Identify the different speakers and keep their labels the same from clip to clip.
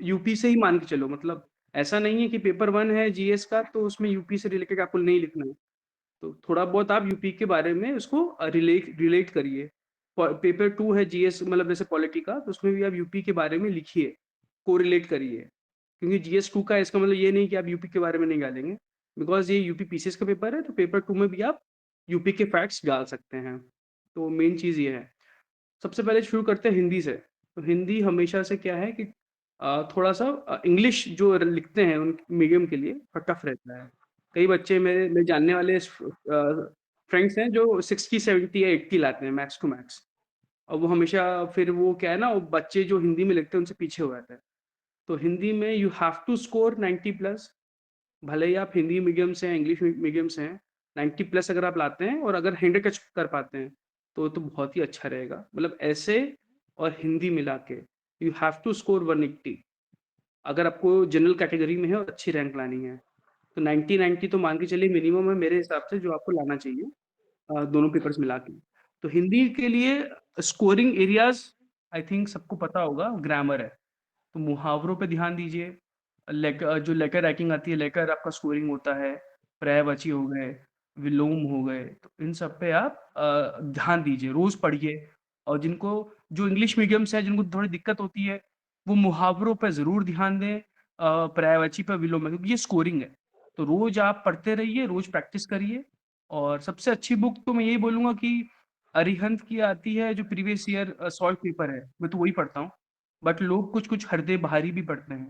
Speaker 1: UP से ही मान के चलो, मतलब ऐसा नहीं है कि पेपर 1 है जीएस का तो उसमें यूपी से रिलेटेड आपको नहीं लिखना है। तो थोड़ा बहुत आप यूपी के बारे में उसको रिलेट रिलेट करिए। पेपर 2 है जीएस, मतलब जैसे पॉलिटी का, तो उसमें भी आप यूपी के बारे में लिखिए, कोरिलेट करिए। क्योंकि जीएस 2 का इसका मतलब ये नहीं कि आप यूपी के बारे में नहीं डालेंगे, बिकॉज़ ये यूपी पीसीएस का पेपर है, तो पेपर 2 में भी आप यूपी के फैक्ट्स डाल सकते हैं। तो मेन चीज़ ये है। सबसे पहले शुरू करते हैं हिंदी से। तो हिंदी हमेशा से क्या है कि थोड़ा-सा इंग्लिश जो लिखते हैं उन मीडियम के लिए टफ़ रहता है। कई बच्चे मेरे जानने वाले फ्रेंड्स हैं जो 60, 70 या 80 लाते हैं मैक्स टू मैक्स। और वो हमेशा फिर वो क्या है ना, वो बच्चे जो हिंदी में लिखते हैं उनसे पीछे हो जाते हैं। तो हिंदी में you have to score 90 plus, भले ही आप हिंदी मीडियम से हैं, इंग्लिश मीडियम से हैं, 90 प्लस अगर आप लाते हैं और अगर 100 टच कर पाते हैं, तो बहुत ही अच्छा रहेगा। मतलब ऐसे और हिंदी मिला के यू हैव टू स्कोर 180, अगर आपको जनरल कैटेगरी में है और अच्छी रैंक लानी है। तो 90-90 तो मान के चलिए मिनिमम है मेरे हिसाब से जो आपको लाना चाहिए दोनों पेपर्स मिला के। तो हिंदी के लिए स्कोरिंग एरियाज़ आई थिंक सबको पता होगा, ग्रामर है। तो मुहावरों पे ध्यान दीजिए। जो लेटर राइटिंग आती है, लेटर आपका स्कोरिंग होता है, पर्यायवाची हो गए, विलोम हो गए, तो इन सब पे आप ध्यान दीजिए, रोज़ पढ़िए। और जिनको जो इंग्लिश मीडियम से है, जिनको थोड़ी दिक्कत होती है, वो मुहावरों पे ज़रूर ध्यान दें, पर्यायवाची पे, विलोम में, क्योंकि ये स्कोरिंग है। तो रोज़ आप पढ़ते रहिए, रोज़ प्रैक्टिस करिए। और सबसे अच्छी बुक तो मैं यही बोलूँगा कि अरिहंत की आती है, जो प्रीवियस ईयर सॉल्व पेपर है, मैं तो वही पढ़ता हूँ। बट लोग कुछ-कुछ हरदे बहारी भी पढ़ते हैं।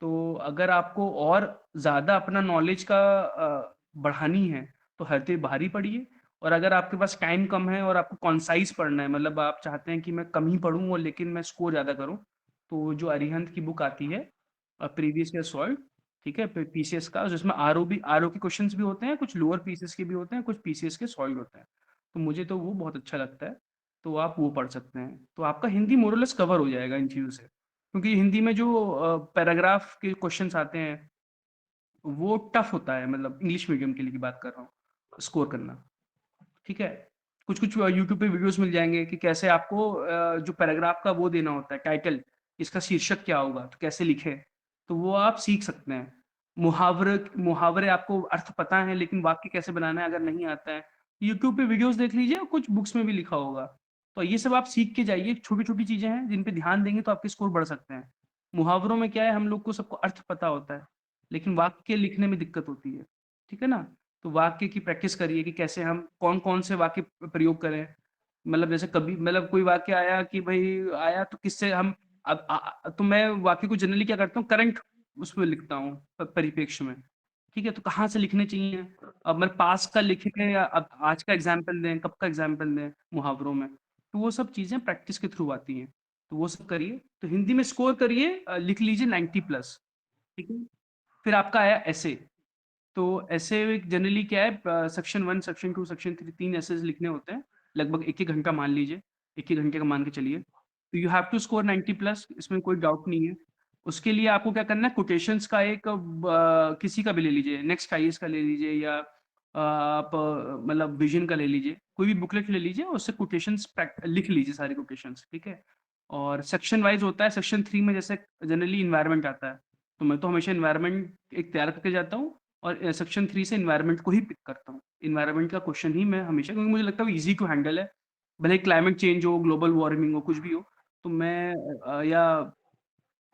Speaker 1: तो अगर आपको और ज़्यादा अपना नॉलेज का बढ़ानी है, तो हरदे बहारी पढ़िए। और अगर आपके पास टाइम कम है और आपको कॉन्साइज़ पढ़ना है, मतलब आप चाहते हैं कि मैं कम ही पढ़ूँ और लेकिन मैं स्कोर ज़्यादा करूँ, तो जो अरिहंत की बुक आती है प्रीवियस ईयर सॉल्व, ठीक है? पीसीएस का, जिसमें आरओ के क्वेश्चंस भी होते हैं, कुछ लोअर पीसीएस के भी होते हैं, कुछ पीसीएस के सॉल्व होते हैं। तो मुझे तो वो बहुत अच्छा लगता है, तो आप वो पढ़ सकते हैं। तो आपका हिंदी मोर और लेस कवर हो जाएगा इन चीज़ों से। क्योंकि हिंदी में जो पैराग्राफ के क्वेश्चंस आते हैं, वो टफ होता है, मतलब इंग्लिश मीडियम के लिए की बात कर रहा हूँ, स्कोर करना, ठीक है? कुछ-कुछ यूट्यूब पे वीडियोज़ मिल जाएँगे कि कैसे आपको जो पैराग्राफ का वो देना होता है, टाइटल, इसका शीर्षक क्या होगा, तो कैसे लिखें, तो वो आप सीख सकते हैं। मुहावरे मुहावरे आपको अर्थ पता है, लेकिन वाक्य कैसे बनाना है अगर नहीं आता है, यूट्यूब पे वीडियोज़ देख लीजिए, और कुछ बुक्स में भी लिखा होगा। तो ये सब आप सीख के जाइए, छोटी-छोटी चीज़ें हैं, जिन पे ध्यान देंगे तो आपके स्कोर बढ़ सकते हैं। मुहावरों में क्या है, हम लोग को सबको अर्थ पता होता है, लेकिन वाक्य लिखने में दिक्कत होती है, ठीक है ना? तो वाक्य की प्रैक्टिस करिए कि कैसे हम कौन-कौन से वाक्य प्रयोग करें। मतलब जैसे कभी, मतलब कोई वाक्य आया कि भई आया तो किससे हम, तो मैं वाक्य को जनरली क्या करता हूँ, करंट उसमें लिखता हूँ, परिप्रेक्ष्य में, ठीक है? तो कहाँ से लिखने चाहिए? अब मैं पास्ट का लिखें या अब आज का एग्ज़ाम्पल दें, कब का एग्ज़ाम्पल दें मुहावरों में? तो वो सब चीज़ें प्रैक्टिस के थ्रू आती हैं। तो वो सब करिए। तो हिंदी में स्कोर करिए, लिख लीजिए 90 प्लस, ठीक है? फिर आपका आया एसे। तो ऐसे जनरली क्या है, सेक्शन 1, सेक्शन 2, सेक्शन 3, 3 एसेस लिखने होते हैं। लगभग 1-1 घंटा मान लीजिए, 1-1 घंटे का मान के चलिए। तो you have to score 90 plus, इसमें कोई डाउट नहीं है। उसके लिए आपको क्या करना है, कोटेशंस का एक किसी का भी ले लीजिए, नेक्स्ट आईएएस का ले लीजिए, या आप मतलब विज़न का ले लीजिए। कोई भी बुकलेट ले लीजिए, उससे कोटेशंस लिख लीजिए, सारे कोटेशंस, ठीक है? और सेक्शन वाइज़ होता है, सेक्शन 3 में जैसे जनरली एनवायरनमेंट आता है, तो मैं तो हमेशा एनवायरनमेंट एक तैयार करके जाता हूँ। और सेक्शन 3 से एनवायरनमेंट को ही पिक करता हूँ। एनवायरनमेंट का क्वेश्चन ही मैं हमेशा, क्योंकि मुझे लगता है वो ईज़ी टू हैंडल है। भले ही क्लाइमेट चेंज हो, ग्लोबल वार्मिंग हो, कुछ भी हो, तो मैं या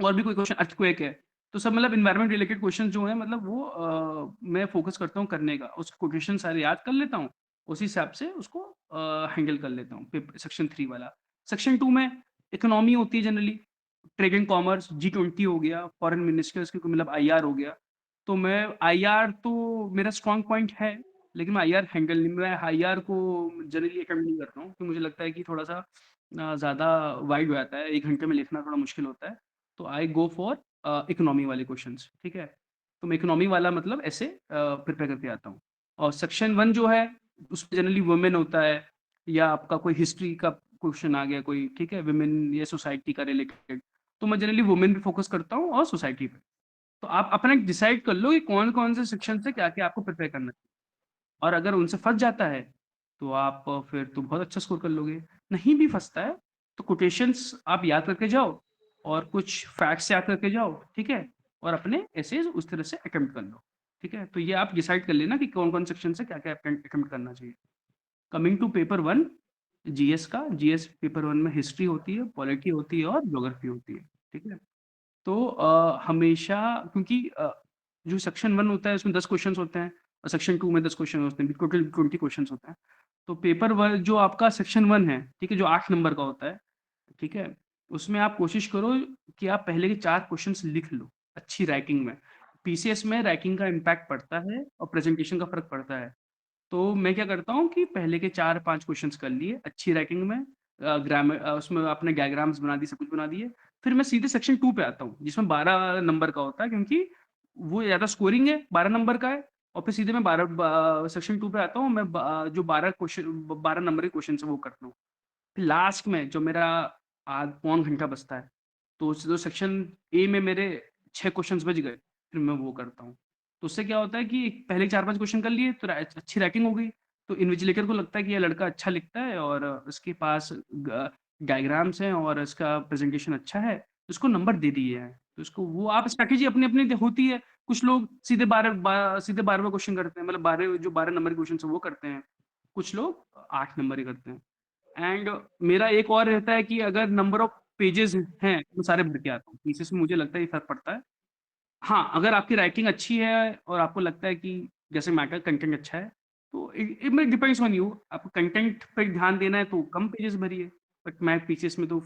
Speaker 1: और भी कोई क्वेश्चन, अर्थक्वेक है, तो सब मतलब एनवायरनमेंट रिलेटेड क्वेश्चन जो हैं, मतलब वो मैं फ़ोकस करता हूँ करने का। उसके कोटेशन सारे याद कर लेता हूँ, उसी हिसाब से उसको हैंडल कर लेता हूँ, सेक्शन 3 वाला। सेक्शन 2 में इकोनॉमी होती है generally, trade and commerce, G20 हो गया, फॉरेन मिनिस्टर्स की मतलब आईआर हो गया। तो मैं आईआर तो मेरा स्ट्रॉन्ग पॉइंट है, लेकिन मैं आईआर हैंडल नहीं, मैं आईआर को जनरली अटेम्प्ट नहीं करता हूँ, क्योंकि मुझे लगता है कि थोड़ा-सा ज़्यादा वाइड हो जाता है, 1 घंटे में लिखना थोड़ा मुश्किल होता है। तो आई गो फॉर इकोनॉमी वाले क्वेश्चंस, ठीक है? तो मैं इकोनॉमी वाला मतलब ऐसे प्रिपेयर करके आता हूँ। और सेक्शन 1 जो है, उसमें जनरली वुमेन होता है, या आपका कोई हिस्ट्री का क्वेश्चन आ गया कोई, ठीक है? वुमेन या सोसाइटी का रिलेटेड, तो मैं जनरली वुमेन पे फोकस करता हूँ और सोसाइटी पे। तो आप अपना डिसाइड कर लो कि कौन-कौन से सेक्शन से क्या-क्या आपको प्रिपेयर करना है। और अगर उनसे फँस जाता है, तो आप फिर तो बहुत अच्छा स्कोर कर लोगे। नहीं भी फँसता है, तो कोटेशंस आप याद करके जाओ, और कुछ फैक्ट्स याद करके जाओ, ठीक है? और अपने एसेज उस तरह से अटेम्प्ट कर लो, ठीक है? तो ये आप डिसाइड कर लेना कि कौन-कौन सेक्शन से क्या-क्या अटेम्प्ट करना चाहिए। कमिंग टू पेपर 1 जीएस का, जीएस पेपर 1 में हिस्ट्री होती है, पॉलिटी होती है और ज्योग्राफी होती है, ठीक है? तो हमेशा क्योंकि जो सेक्शन 1 होता है उसमें 10 क्वेश्चंस होते हैं और सेक्शन 2 में 10 क्वेश्चन होते हैं, टोटल 20 क्वेश्चंस होते हैं। तो पेपर 1 जो आपका सेक्शन 1 है, ठीक है? जो 8 नंबर का होता है, ठीक है? उसमें आप कोशिश करो कि आप पहले के 4 क्वेश्चंस लिख लो, अच्छी राइटिंग में। पीसीएस में राइटिंग का इम्पैक्ट पड़ता है और प्रेजेंटेशन का फ़र्क पड़ता है। तो मैं क्या करता हूँ कि पहले के 4-5 क्वेश्चंस कर लिए अच्छी रैंकिंग में, उसमें आपने डायग्राम्स बना दिए, सब कुछ बना दिए। फिर मैं सीधे सेक्शन 2 पे आता हूँ, जिसमें 12 नंबर का होता है क्योंकि वो ज़्यादा स्कोरिंग है, 12 नंबर का है और फिर सीधे मैं 12 सेक्शन 2 पे आता हूँ, मैं जो 12 नंबर के क्वेश्चन है वो करता हूँ। फिर लास्ट में जो मेरा आध पौन घंटा बचता है, तो जो सेक्शन ए में मेरे 6 क्वेश्चन्स बच गए, फिर मैं वो करता हूँ। तो उससे क्या होता है कि पहले 4-5 क्वेश्चन कर लिए तो अच्छी रैंकिंग हो गई। तो इन्विजिलेटर को लगता है कि ये लड़का अच्छा लिखता है और इसके पास डायग्राम्स हैं और इसका प्रेजेंटेशन अच्छा है, तो इसको नंबर दे दिए हैं। तो इसको वो आप स्ट्रैटेजी अपनी-अपनी होती है। कुछ लोग सीधे 12वां क्वेश्चन करते हैं, मतलब 12 नंबर के क्वेश्चन है वो करते हैं। कुछ लोग 8 नंबर ही करते हैं। एंड मेरा एक और रहता है कि अगर नंबर ऑफ पेजेज़ हैं, मैं सारे भर के आता हूँ। पीसेस में मुझे लगता है ये फ़र्क पड़ता है। हाँ, अगर आपकी राइटिंग अच्छी है और आपको लगता है कि जैसे मैटर कंटेंट अच्छा है, तो इट में डिपेंड्स ऑन यू। आपको कंटेंट पे ध्यान देना है तो कम पेजेज़ भरिए। बट मैं पीसेस में तो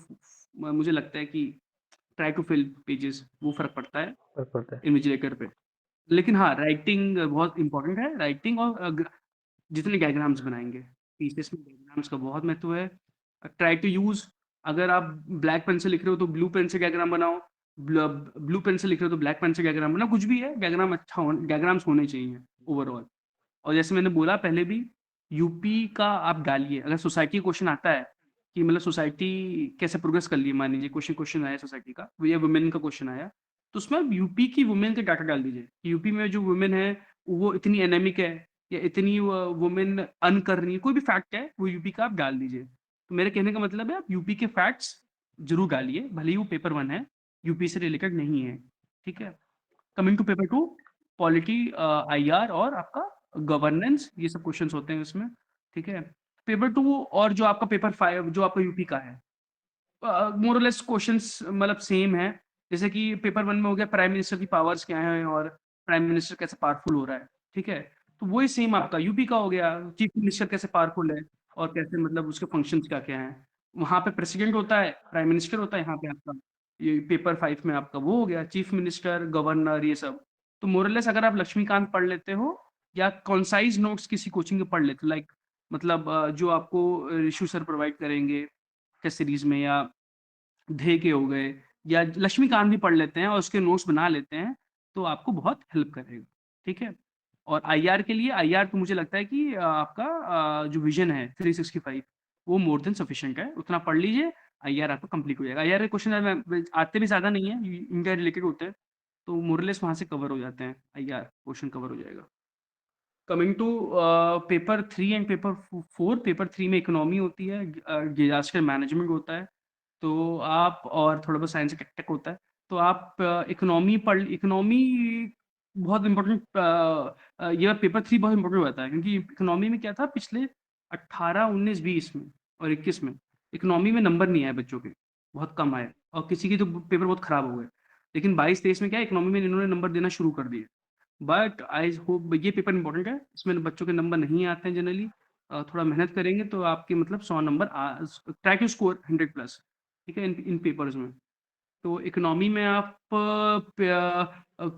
Speaker 1: मुझे लगता है कि ट्राई टू फिल पेजेज़ वो फ़र्क पड़ता है
Speaker 2: फ़र्क पड़ता है।
Speaker 1: इन्विजिलेटर पे। लेकिन हाँ, राइटिंग बहुत इम्पोर्टेंट है। राइटिंग और जितने डायग्राम्स बनाएँगे, पीसेस में डायग्राम्स का बहुत महत्व है। ट्राई टू यूज़ अगर आप ब्लैक पेन से लिख रहे हो तो ब्लू पेन से डायग्राम बनाओ, ब्लू पेन से लिख रहे हो तो ब्लैक पेन से डायग्राम बनाओ, कुछ भी है डायग्राम्स होने चाहिए ओवरऑल। और जैसे मैंने बोला पहले भी, यूपी का आप डालिए, अगर सोसाइटी क्वेश्चन आता है कि मतलब सोसाइटी कैसे प्रोग्रेस कर रही है, मान लीजिए क्वेश्चन क्वेश्चन आया सोसाइटी का, या वुमेन का क्वेश्चन आया, तो उसमें आप यूपी की वुमेन के डाटा डाल दीजिए कि यूपी में जो वुमेन है, वो इतनी एनेमिक है या इतनी वुमेन अर्न कर रही है, कोई भी फैक्ट है, वो यूपी का आप डाल दीजिए। तो मेरे कहने का मतलब है आप यूपी के फैक्ट्स ज़रूर डालिए, भले ही वो पेपर 1 है, यूपी से रिलेटेड नहीं है, ठीक है? Coming to paper 2 polity, IR और आपका गवर्नेंस, ये सब क्वेश्चंस होते हैं इसमें, ठीक है? पेपर 2 और जो आपका पेपर 5 जो आपका यूपी का है, मोर और लेस क्वेश्चंस मतलब सेम है। जैसे कि पेपर 1 में हो गया प्राइम मिनिस्टर की पावर्स क्या हैं और प्राइम मिनिस्टर कैसे पावरफुल हो रहा है, ठीक है? तो वही सेम आपका यूपी का हो गया, चीफ मिनिस्टर कैसे पावरफुल है और कैसे मतलब उसके फंक्शंस क्या-क्या हैं। वहाँ पे प्रेसिडेंट होता है, प्राइम मिनिस्टर होता है, यहाँ पे आपका ये पेपर 5 में आपका वो हो गया चीफ मिनिस्टर, गवर्नर ये सब। तो मोर और लेस अगर आप लक्ष्मीकांत पढ़ लेते हो या कंसाइज़ नोट्स किसी कोचिंग के पढ़ लेते हो लाइक मतलब जो आपको ऋषु सर प्रोवाइड करेंगे टेस्ट सीरीज़ में या धे के हो गए या लक्ष्मीकांत भी पढ़ लेते हैं और उसके नोट्स बना लेते हैं, तो आपको बहुत हेल्प करेगा, ठीक है? और आईआर के लिए आईआर तो मुझे लगता है कि आपका जो विज़न है 365 वो मोर देन सफिशिएंट है, उतना पढ़ लीजिए, आईआर आपका कंप्लीट हो जाएगा। आईआर के क्वेश्चन आते भी ज़्यादा नहीं है, इंडिया रिलेटेड होते हैं, तो मोर और लेस वहाँ से कवर हो जाते हैं, आईआर पोर्शन कवर हो जाएगा। Coming to paper 3 and paper 4 paper 3 में इकोनॉमी होती है, डिज़ास्टर मैनेजमेंट होता है। तो आप और थोड़ा बहुत साइंस टेक होता है। तो आप इकोनॉमी बहुत इम्पोर्टेंट, ये पेपर 3 बहुत इम्पोर्टेंट होता है क्योंकि इकोनॉमी में क्या था पिछले 18, 19, 20 में और 21 में इकोनॉमी में नंबर नहीं आए बच्चों के, बहुत कम आए और किसी की तो पेपर बहुत खराब हो गए। लेकिन 22-23 में क्या है इकोनॉमी में इन्होंने नंबर देना शुरू कर दिए। बट आई होप ये पेपर इम्पोर्टेंट है, इसमें बच्चों के नंबर नहीं आते हैं जनरली। थोड़ा मेहनत करेंगे तो आपके मतलब 100 number try to score 100 plus, ठीक है? इन इन पेपर्स में। तो इकोनॉमी में आप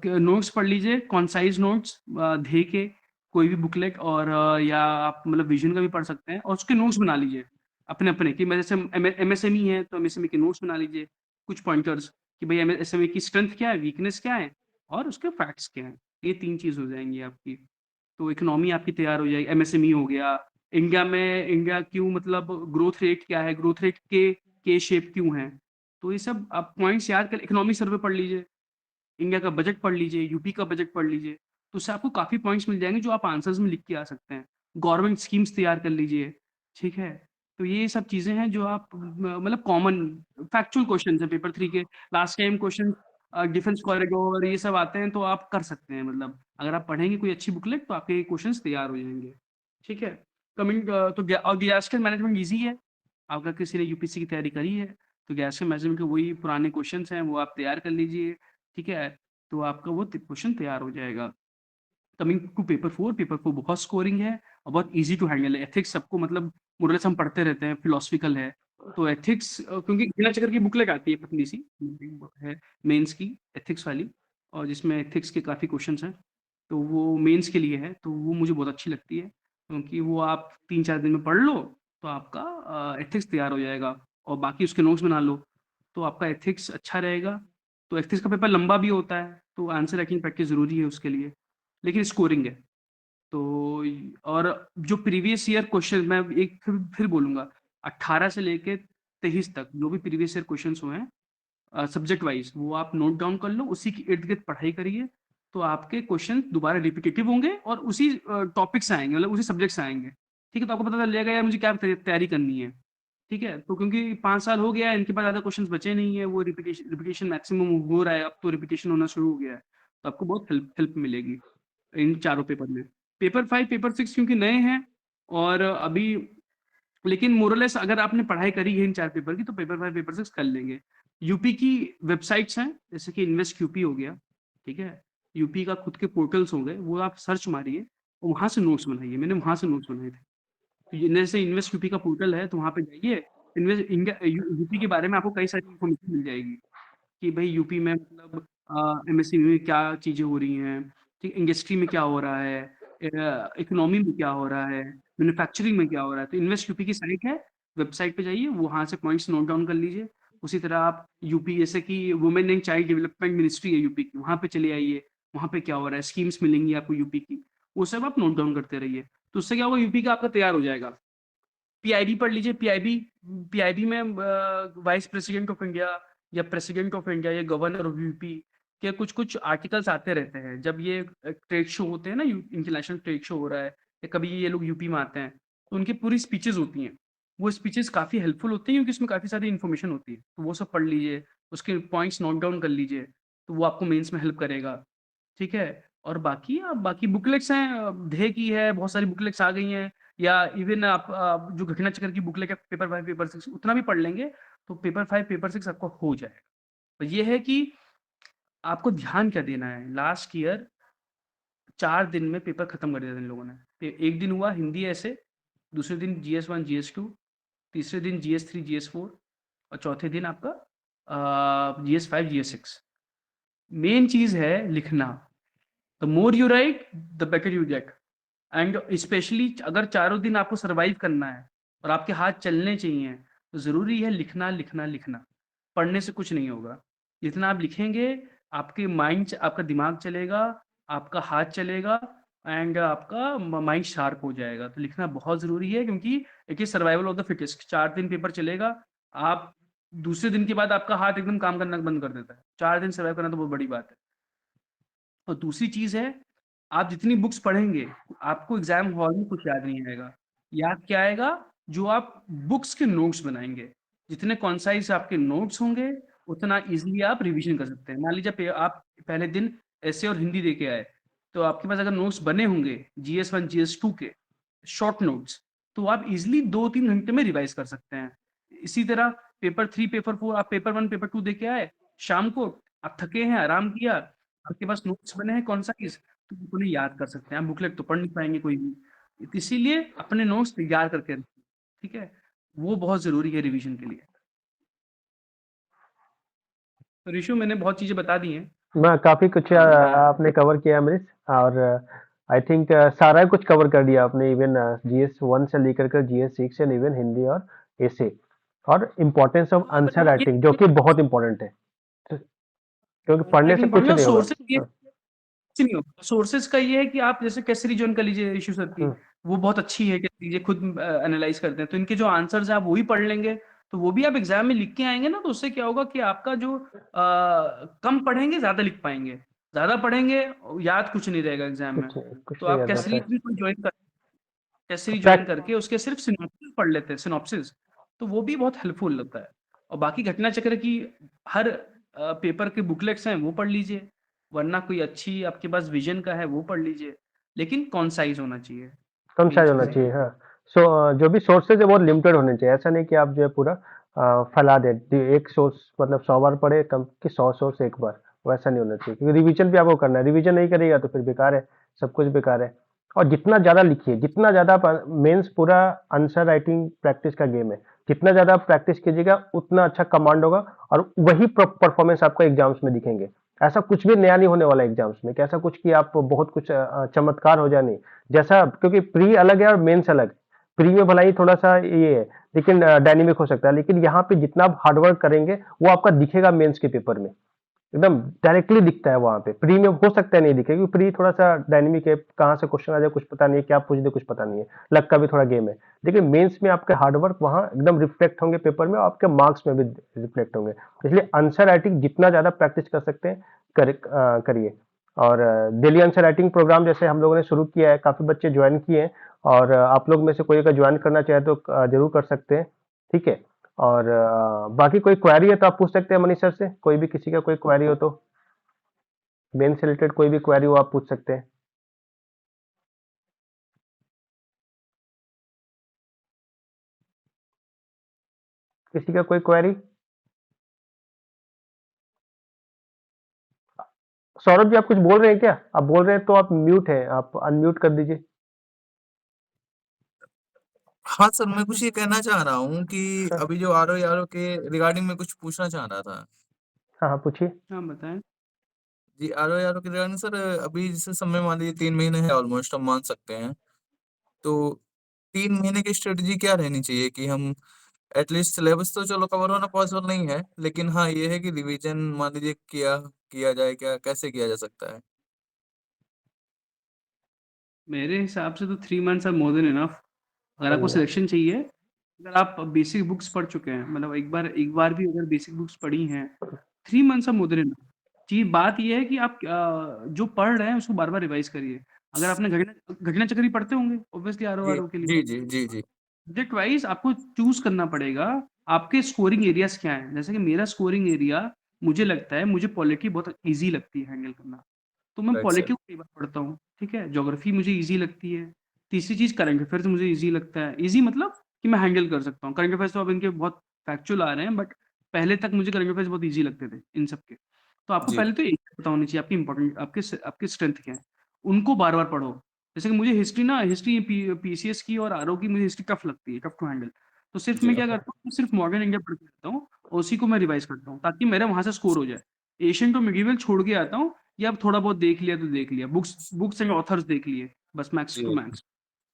Speaker 1: नोट्स पढ़ लीजिए, कॉन्साइज़ नोट्स धे के, कोई भी बुकलेट और या आप मतलब विज़न का भी पढ़ सकते हैं और उसके नोट्स बना लीजिए, अपने-अपने कि मैं जैसे एमएसएमई है, तो एमएसएमई के नोट्स बना लीजिए, कुछ पॉइंटर्स कि भई एमएसएमई की स्ट्रेंथ क्या है, वीकनेस क्या है और उसके फैक्ट्स क्या हैं। ये 3 चीज़ हो जाएँगी आपकी। तो इकोनॉमी आपकी तैयार हो जाएगी, एमएसएमई हो गया, इंडिया क्यों मतलब ग्रोथ रेट क्या है, ग्रोथ रेट के शेप क्यों है? तो ये सब आप पॉइंट्स याद कर इकोनॉमिक सर्वे पढ़ लीजिए, इंडिया का बजट पढ़ लीजिए, यूपी का बजट पढ़ लीजिए, तो उससे आपको काफ़ी पॉइंट्स मिल जाएँगे जो आप आंसर्स में लिख के आ सकते हैं। गवर्नमेंट स्कीम्स तैयार कर लीजिए, ठीक है? तो ये सब चीजें हैं जो आप मतलब कॉमन फैक्चुअल क्वेश्चन है पेपर 3 के। Last time question defence corridor ये सब आते हैं तो आप कर सकते हैं, मतलब अगर आप पढ़ेंगे कोई अच्छी बुकलेट तो आपके क्वेश्चंस तैयार हो जाएंगे। ठीक है। कमिंग तो और गैस मैनेजमेंट ईजी है। आपका किसी ने यूपीसी की तैयारी करी है तो गैस मैनेजमेंट के वही पुराने क्वेश्चंस हैं वो आप तैयार कर लीजिए। ठीक है। तो आपका वो क्वेश्चन तैयार हो जाएगा। कमिंग टू पेपर 4 बहुत स्कोरिंग है और बहुत इजी टू हैंडल है। एथिक्स सबको मतलब मोरलेस हम पढ़ते रहते हैं, फिलोसफिकल है। तो एथिक्स क्योंकि बिना चक्कर की बुकलेट आती है पतली सी है मेंस की, एथिक्स वाली, और जिसमें एथिक्स के काफ़ी क्वेश्चंस हैं। तो वो मेंस के लिए है, तो वो मुझे बहुत अच्छी लगती है क्योंकि वो आप 3-4 दिन में पढ़ लो तो आपका एथिक्स तैयार हो जाएगा और बाकी उसके नोट्स बना लो तो आपका एथिक्स अच्छा रहेगा। तो एथिक्स का पेपर लंबा भी होता है तो आंसर राइटिंग प्रैक्टिस ज़रूरी है उसके लिए, लेकिन स्कोरिंग है। तो और जो प्रीवियस ईयर क्वेश्चन मैं एक फिर बोलूंगा, 18 से लेके 23 तक जो भी प्रीवियस ईयर क्वेश्चंस हुए हैं सब्जेक्ट वाइज वो आप नोट डाउन कर लो, उसी की इर्द गिर्द पढ़ाई करिए। तो आपके क्वेश्चन दोबारा रिपीटेटिव होंगे और उसी टॉपिक से आएंगे, मतलब उसी सब्जेक्ट से आएंगे। ठीक है। तो आपको पता चल जाएगा यार मुझे क्या तैयारी करनी है। ठीक है। तो क्योंकि 5 साल हो गया है इनके पास ज्यादा क्वेश्चन बचे नहीं है, वो रिपीटेशन मैक्सिमम हो रहा है, अब तो रिपीटेशन होना शुरू हो गया है। तो आपको बहुत हेल्प मिलेगी इन चारों पेपर में। पेपर 5 पेपर 6 क्योंकि नए हैं और अभी, लेकिन मोरलेस अगर आपने पढ़ाई करी है इन 4 पेपर की तो पेपर 5 पेपर 6 कर लेंगे। यूपी की वेबसाइट्स हैं जैसे कि इन्वेस्ट यूपी हो गया। ठीक है। यूपी का खुद के पोर्टल्स हो गए, वो आप सर्च मारिए और वहां से नोट्स बनाइए। मैंने वहां से नोट्स बनाए थे। तो जैसे इन्वेस्ट यूपी का पोर्टल है तो वहां पे जाइए, इन्वेस्ट यूपी के बारे में आपको कई सारी इन्फॉर्मेशन मिल जाएगी कि भाई यूपी में मतलब एमएसएमई में क्या चीजें हो रही हैं, ठीक, इंडस्ट्री में क्या हो रहा है, इकोनॉमी में क्या हो रहा है, मैन्युफैक्चरिंग में क्या हो रहा है। तो इन्वेस्ट यूपी की साइट है, वेबसाइट पे जाइए वहां से पॉइंट्स नोट डाउन कर लीजिए। उसी तरह आप यूपी जैसे कि women and child development ministry है यूपी की, वहां पे चले आइए, वहां पे क्या हो रहा है, स्कीम्स मिलेंगी आपको यूपी की, वो सब आप नोट डाउन करते रहिए। तो उससे क्या होगा, यूपी का आपका तैयार हो जाएगा। पीआईबी पढ़ लीजिए। पीआईबी पीआईबी में वाइस प्रेसिडेंट ऑफ इंडिया या प्रेसिडेंट ऑफ इंडिया या गवर्नर ऑफ यूपी के कुछ कुछ आर्टिकल्स आते रहते हैं जब ये ट्रेड शो होते हैं ना, इंटरनेशनल ट्रेड शो हो रहा है या कभी ये लोग यूपी में आते हैं तो उनकी पूरी स्पीचेस होती हैं। वो स्पीचेस काफ़ी हेल्पफुल होती हैं क्योंकि उसमें काफ़ी सारी इन्फॉर्मेशन होती है, तो वो सब पढ़ लीजिए, उसके पॉइंट्स नोट डाउन कर लीजिए, तो वो आपको मेंस में हेल्प करेगा। ठीक है। और बाकी बुकलेट्स हैं, ढे की है, बहुत सारी बुकलेट्स आ गई हैं, या इवन आप जो घटना चक्र की बुकलेट है पेपर 5 पेपर 6 उतना भी पढ़ लेंगे तो पेपर 5 पेपर 6 आपको हो जाएगा। तो ये है कि आपको ध्यान क्या देना है। लास्ट ईयर 4 दिन में पेपर खत्म कर दिया था इन लोगों ने। एक दिन हुआ हिंदी ऐसे, दूसरे दिन GS1 GS2, तीसरे दिन GS3 GS4 और चौथे दिन आपका GS5 GS6। मेन चीज है लिखना। The more you right the better you get. And specially अगर चारों दिन आपको सरवाइव करना है और आपके हाथ चलने चाहिए तो जरूरी है लिखना लिखना लिखना। पढ़ने से कुछ नहीं होगा। जितना आप लिखेंगे आपके माइंड, आपका दिमाग चलेगा, आपका हाथ चलेगा एंड आपका माइंड शार्प हो जाएगा। तो लिखना बहुत जरूरी है क्योंकि it is survival of the fittest. 4 दिन पेपर चलेगा, आप दूसरे दिन के बाद आपका हाथ एकदम काम करना बंद कर देता है। 4 दिन सर्वाइव करना तो बहुत बड़ी बात है। और दूसरी चीज है, आप जितनी बुक्स पढ़ेंगे आपको एग्जाम हॉल में कुछ याद नहीं आएगा। याद क्या आएगा, जो आप बुक्स के नोट्स बनाएंगे। जितने कॉन्साइज आपके नोट्स होंगे उतना इजीली आप रिवीजन कर सकते हैं। मान लीजिए आप पहले दिन ऐसे और हिंदी दे के आए तो आपके पास अगर नोट्स बने होंगे GS1 GS2 के शॉर्ट नोट्स, तो आप इजिली 2-3 घंटे में रिवाइज कर सकते हैं। इसी तरह पेपर 3 पेपर 4 आप पेपर 1 पेपर 2 दे के आए, शाम को आप थके हैं, आराम किया, आपके पास नोट्स बने हैं कौन सा चीज, तो आप उन्हें याद कर सकते हैं। आप बुकलेट तो पढ़ नहीं पाएंगे कोई भी, इसीलिए अपने नोट्स तैयार करके रखिए। ठीक है। वो बहुत जरूरी है रिवीजन के लिए। तो ऋषु मैंने बहुत चीजें बता दी हैं।
Speaker 2: मैं काफी कुछ आपने कवर किया अमरीश। और आई थिंक सारा कुछ कवर कर दिया आपने, इवन GS1 से लेकर कर GS6 एंड इवन हिंदी और ऐसे, और इम्पोर्टेंस ऑफ
Speaker 1: हाँ
Speaker 2: आंसर
Speaker 1: मतलब ये
Speaker 2: राइटिंग जो कि बहुत इंपॉर्टेंट है, क्योंकि पढ़ने से
Speaker 1: राइटिंग
Speaker 2: कुछ
Speaker 1: पढ़ना,
Speaker 2: नहीं होगा।
Speaker 1: सोर्सेज ये
Speaker 2: हाँ,
Speaker 1: कुछ नहीं होगा। सोर्सेज का ये है कि आप जैसे केसरी ज्वाइन कर लीजिए ऋषु सर की,
Speaker 2: हम्म,
Speaker 1: वो बहुत अच्छी है, केसरी ये खुद एनालाइज करते हैं, तो इनके जो आंसर्स है आप वही पढ़ लेंगे तो वो भी आप एग्जाम में लिख के आएंगे ना, तो उससे क्या होगा कि आपका जो कम पढ़ेंगे ज्यादा लिख पाएंगे, ज्यादा पढ़ेंगे याद कुछ नहीं रहेगा एग्जाम में।
Speaker 2: कुछ
Speaker 1: तो
Speaker 2: नहीं
Speaker 1: आप
Speaker 2: याद रहता
Speaker 1: केसरी
Speaker 2: है।
Speaker 1: भी कोई ज्वाइन कर टेस्ट सीरीज ज्वाइन करके उसके सिर्फ सिनॉप्सिस पढ़ लेते हैं, सिनॉप्सिस, तो वो भी बहुत हेल्पफुल होता है। और बाकी घटना चक्र की हर पेपर के बुकलेट्स हैं वो पढ़ लीजिए, वरना कोई अच्छी आपके पास विजन का है वो पढ़ लीजिए, लेकिन कॉन्साइज होना चाहिए,
Speaker 2: कम
Speaker 1: मेन
Speaker 2: साइज होना
Speaker 1: चीज़ ये
Speaker 2: चाहिए,
Speaker 1: है।
Speaker 2: हाँ। सो जो भी सोर्सेज है बहुत लिमिटेड होने चाहिए, ऐसा नहीं कि आप जो है पूरा फैला दें, एक सोर्स मतलब 100 बार पढ़े कम कि 100 सोर्स एक बार, वैसा नहीं होना चाहिए, क्योंकि रिवीजन भी आपको करना है, रिवीजन नहीं करिएगा तो फिर बेकार है, सब कुछ बेकार है। और जितना ज़्यादा लिखिए, जितना ज़्यादा आप मेंस पूरा आंसर राइटिंग प्रैक्टिस का गेम है, जितना ज़्यादा आप प्रैक्टिस कीजिएगा उतना अच्छा कमांड होगा, और वही परफॉर्मेंस आपको एग्जाम्स में दिखेंगे। ऐसा कुछ भी नया नहीं होने वाला एग्जाम्स में, कि ऐसा कुछ कि आप बहुत कुछ चमत्कार हो जाए, नहीं। जैसा, क्योंकि प्री अलग है और मेंस अलग। प्री में भला ही थोड़ा सा ये है, लेकिन डायनेमिक हो सकता है, लेकिन यहाँ पे जितना आप हार्डवर्क करेंगे वो आपका दिखेगा मेंस के पेपर में, एकदम डायरेक्टली दिखता है वहां पे। प्री में हो सकता है नहीं दिखे, क्योंकि प्री थोड़ा सा डायनेमिक है, कहाँ से क्वेश्चन आ जाए कुछ पता नहीं है, क्या पूछ दे कुछ पता नहीं है, लक का भी थोड़ा गेम है। लेकिन मेंस में आपके हार्डवर्क वहाँ एकदम रिफ्लेक्ट होंगे पेपर में, और आपके मार्क्स में भी रिफ्लेक्ट होंगे। इसलिए आंसर राइटिंग जितना ज्यादा प्रैक्टिस कर सकते हैं करिए। और डेली आंसर राइटिंग प्रोग्राम जैसे हम लोगों ने शुरू किया है, काफी बच्चे ज्वाइन किए हैं, और आप लोग में से कोई अगर ज्वाइन करना चाहे तो जरूर कर सकते हैं, ठीक है। और बाकी कोई क्वेरी है तो आप पूछ सकते हैं मनीष सर से, कोई भी किसी का कोई क्वेरी हो तो, मेन से रिलेटेड कोई भी क्वेरी हो आप पूछ सकते हैं। किसी का कोई क्वेरी? सौरभ जी आप कुछ बोल रहे हैं क्या? आप बोल रहे हैं तो आप म्यूट है, आप अनम्यूट कर दीजिए।
Speaker 3: हाँ सर, मैं कुछ ये कहना चाह रहा हूँ कि
Speaker 2: हाँ
Speaker 3: अभी जो आर ओ के रिगार्डिंग में कुछ पूछना चाह रहा था।
Speaker 2: हाँ, हाँ पूछिए।
Speaker 1: हाँ, बताएँ।
Speaker 3: जी, आर ओ के रिगार्डिंग सर, अभी जैसे समय मान लीजिए 3 महीने है ऑलमोस्ट, हम मान सकते हैं। तो 3 महीने की स्ट्रेटजी क्या रहनी चाहिए कि हम एटलीस्ट सिलेबस तो चलो कवर होना पॉसिबल नहीं है, लेकिन हाँ ये है कि रिवीजन मान लीजिए किया किया जाए, क्या कैसे किया जा सकता है?
Speaker 1: मेरे हिसाब से तो 3 months are more than enough. अगर आपको
Speaker 2: हाँ
Speaker 1: सिलेक्शन चाहिए, अगर आप बेसिक बुक्स पढ़ चुके हैं, मतलब एक बार भी अगर बेसिक बुक्स पढ़ी हैं, 3 months are more than enough. बात ये है कि आप जो पढ़ रहे हैं उसको बार-बार रिवाइज़ करिए। अगर आपने घटना घटना चक्र ही पढ़ते होंगे ऑब्वियसली
Speaker 3: जी
Speaker 1: आरओ के लिए।
Speaker 3: जी जी जी जी।
Speaker 1: सब्जेक्ट वाइज़ आपको चूज़ करना पड़ेगा, आपके स्कोरिंग एरियाज़ क्या हैं? जैसे कि मेरा स्कोरिंग एरिया, मुझे लगता है मुझे पॉलिटी बहुत ईज़ी लगती है हैंडल करना। तो मैं
Speaker 3: राइट सर।
Speaker 1: पॉलिटी को कई बार पढ़ता हूँ, ठीक है? ज्योग्राफ़ी मुझे ईज़ी लगती है। तीसरी चीज़ करंट अफ़ेयर्स मुझे ईज़ी लगता है। ईज़ी मतलब कि मैं हैंडल कर सकता हूँ। करंट अफ़ेयर्स तो अब इनके बहुत फैक्चुअल आ रहे हैं, बट पहले तक मुझे करंट अफ़ेयर्स बहुत ईज़ी लगते थे इन सब के। तो आपको
Speaker 3: जी
Speaker 1: पहले तो एक पता होनी चाहिए आपकी इम्पोर्टेंट आपकी स्ट्रेंथ क्या है? उनको बार-बार पढ़ो। जैसे कि मुझे हिस्ट्री पीसीएस की और आरओ की मुझे हिस्ट्री टफ लगती है, टफ टू हैंडल। तो सिर्फ़
Speaker 3: जी
Speaker 1: मैं क्या करता हूँ, सिर्फ़ मॉडर्न इंडिया पढ़ के आता हूँ और उसी को मैं रिवाइज़ करता हूँ, ताकि मेरा वहाँ से स्कोर हो जाए। एशियन टू मिडीवल छोड़ के आता हूँ, या अब थोड़ा बहुत देख लिया तो देख लिया, बुक्स बुक्स एंड ऑथर्स देख लिए, बस मैक्स
Speaker 3: जी
Speaker 1: टू मैक्स।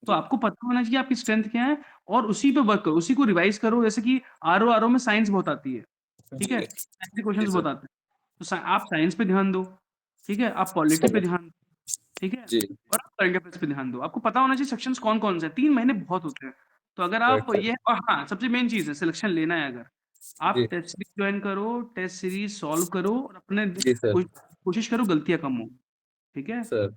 Speaker 1: तो
Speaker 3: जी
Speaker 1: आपको पता होना चाहिए आपकी स्ट्रेंथ क्या है, और उसी पे वर्क करो, उसी को रिवाइज़ करो। जैसे कि आरओ में साइंस बहुत आती है, ठीक है?
Speaker 3: जी
Speaker 1: साइंस के
Speaker 3: जी
Speaker 1: क्वेश्चंस
Speaker 3: सर।
Speaker 1: बहुत आते हैं। तो आप साइंस पे ध्यान दो, ठीक है? आप पॉलिटी पे ध्यान दो, ठीक है?
Speaker 3: जी
Speaker 1: और आप करंट अफेयर्स पे ध्यान दो। आपको पता होना चाहिए सेक्शंस कौन-कौन से हैं, 3 महीने बहुत होते हैं। तो अगर आप
Speaker 3: राइट सर।
Speaker 1: ये, और हाँ, सबसे मेन चीज़ है सिलेक्शन लेना है अगर, आप
Speaker 3: जी
Speaker 1: टेस्ट सीरीज़ जॉइन करो, टेस्ट सीरीज़ सॉल्व करो और अपने
Speaker 3: जी सर।
Speaker 1: कोशिश करो गलतियाँ कम हो, ठीक है?
Speaker 3: Sir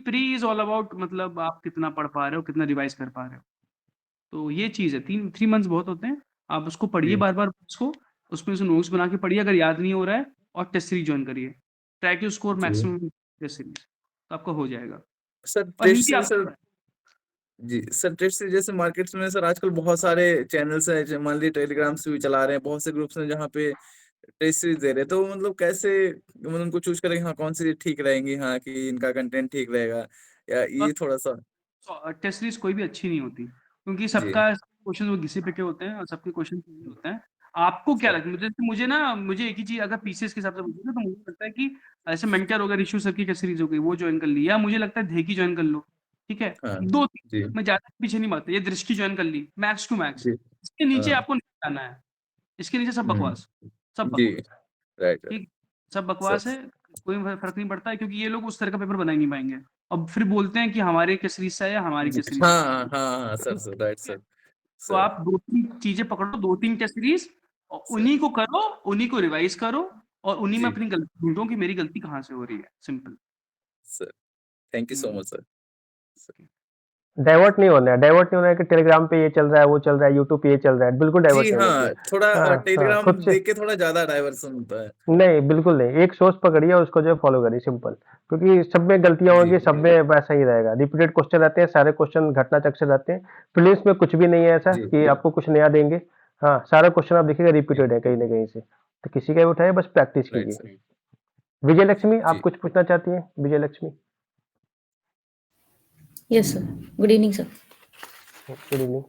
Speaker 1: pre is all about, मतलब आप कितना पढ़ पा रहे हो, कितना रिवाइज़ कर पा रहे हो। तो ये चीज़ है, 3 मंथ्स बहुत होते हैं। आप उसको पढ़िए
Speaker 3: जी
Speaker 1: बार-बार बुक्स को, उसमें से नोट्स बना के पढ़िए अगर याद नहीं हो रहा है, और टेस्ट सीरीज़ जॉइन करिए। ट्राई टू स्कोर
Speaker 3: जी
Speaker 1: मैक्सिमम टेस्ट सीरीज़, तो आपका हो जाएगा।
Speaker 3: सर,
Speaker 1: और
Speaker 3: टेस्ट
Speaker 1: हिंदी
Speaker 3: सीरीज
Speaker 1: आपको
Speaker 3: सर।
Speaker 1: पता है।
Speaker 3: जी सर, टेस्ट सीरीज जैसे मार्केट्स में सर आजकल बहुत सारे चैनल्स हैं, मान लीजिए टेलीग्राम से भी चला रहे हैं, बहुत से ग्रुप्स हैं जहाँ पे टेस्ट सीरीज दे रहे हैं। तो मतलब कैसे मतलब उनको चूज करें, हाँ कौन सी ठीक रहेंगी, हाँ कि इनका कंटेंट ठीक रहेगा, या ये थोड़ा सा।
Speaker 1: टेस्ट सीरीज़ कोई भी अच्छी नहीं होती, क्योंकि
Speaker 3: जी
Speaker 1: सबका क्वेश्चन वो घिसे-पिटे होते हैं और सबके क्वेश्चन सही होते हैं। आपको क्या
Speaker 3: सर।
Speaker 1: लगता है, मुझे एक ही चीज़, अगर पीसीएस के हिसाब से पूछोगे तो मुझे लगता है कि ऐसे मेंटर हो गए, ऋषु सर की सीरीज़ हो गई, वो जॉइन कर ली, या मुझे लगता है धेकी जॉइन कर लो, ठीक है?
Speaker 3: हाँ
Speaker 1: 2-3,
Speaker 3: जी
Speaker 1: मैं ज़्यादा पीछे नहीं भागता, ये दृष्टि जॉइन कर ली, मैक्स टू मैक्स।
Speaker 3: जी।
Speaker 1: इसके नीचे
Speaker 3: हाँ।
Speaker 1: आपको नहीं जाना है, इसके नीचे सब
Speaker 3: हम्म।
Speaker 1: बकवास, सब
Speaker 3: जी।
Speaker 1: बकवास,
Speaker 3: राइट राइट।
Speaker 1: ठीक? सब
Speaker 3: सर।
Speaker 1: बकवास है, कोई फ़र्क नहीं पड़ता है, क्योंकि ये लोग उस तरह का पेपर बना ही नहीं पाएँगे। अब फिर बोलते हैं कि हमारे किस सीरीज़ से है या हमारी
Speaker 3: जी
Speaker 1: किस सीरीज़ से
Speaker 3: हाँ हाँ हाँ सर सर, राइट
Speaker 1: है।
Speaker 3: सर।
Speaker 1: तो
Speaker 3: सर।
Speaker 1: आप 2-3 चीज़ें पकड़ो, 2-3 टेस्ट सीरीज़, और
Speaker 3: सर।
Speaker 1: उन्हीं को करो, उन्हीं को रिवाइज़ करो, और उन्हीं में
Speaker 3: जी
Speaker 1: अपनी गलती ढूँढो कि मेरी गलती कहाँ से हो रही है, simple.
Speaker 3: Sir. Thank you so
Speaker 1: hmm.
Speaker 3: Much sir.
Speaker 2: Divert नहीं होना है, डाइवर्ट नहीं होना है कि टेलीग्राम पे ये चल रहा है, वो चल रहा है, यूट्यूब पे ये चल रहा है, बिल्कुल डाइवर्ट
Speaker 3: जी
Speaker 2: नहीं होना
Speaker 3: हाँ,
Speaker 2: चाहिए।
Speaker 3: थोड़ा
Speaker 2: हाँ, हाँ,
Speaker 3: टेलीग्राम
Speaker 2: खुद से
Speaker 3: देख के थोड़ा ज़्यादा डाइवर्सन होता है।
Speaker 2: नहीं, बिल्कुल नहीं, एक सोर्स पकड़िए और उसको जो है फॉलो करिए, सिंपल। क्योंकि सब में गलतियाँ
Speaker 3: जी,
Speaker 2: होंगी, सब में वैसा ही रहेगा, रिपीटेड क्वेश्चन रहते हैं, सारे क्वेश्चन घटनाचक्र से रहते हैं। प्रीलिम्स में कुछ भी नहीं है ऐसा
Speaker 3: जी,
Speaker 2: कि आपको कुछ नया देंगे। हाँ, सारा क्वेश्चन आप देखिएगा
Speaker 3: जी,
Speaker 2: रिपीटेड है कहीं न कहीं से, तो किसी का भी उठाइए, बस प्रैक्टिस
Speaker 3: राइट
Speaker 2: कीजिए।
Speaker 3: सर।
Speaker 2: विजय लक्ष्मी, आप
Speaker 3: जी,
Speaker 2: कुछ पूछना चाहती हैं? Vijay Lakshmi?
Speaker 4: Yes sir. Good evening sir.
Speaker 2: Good evening.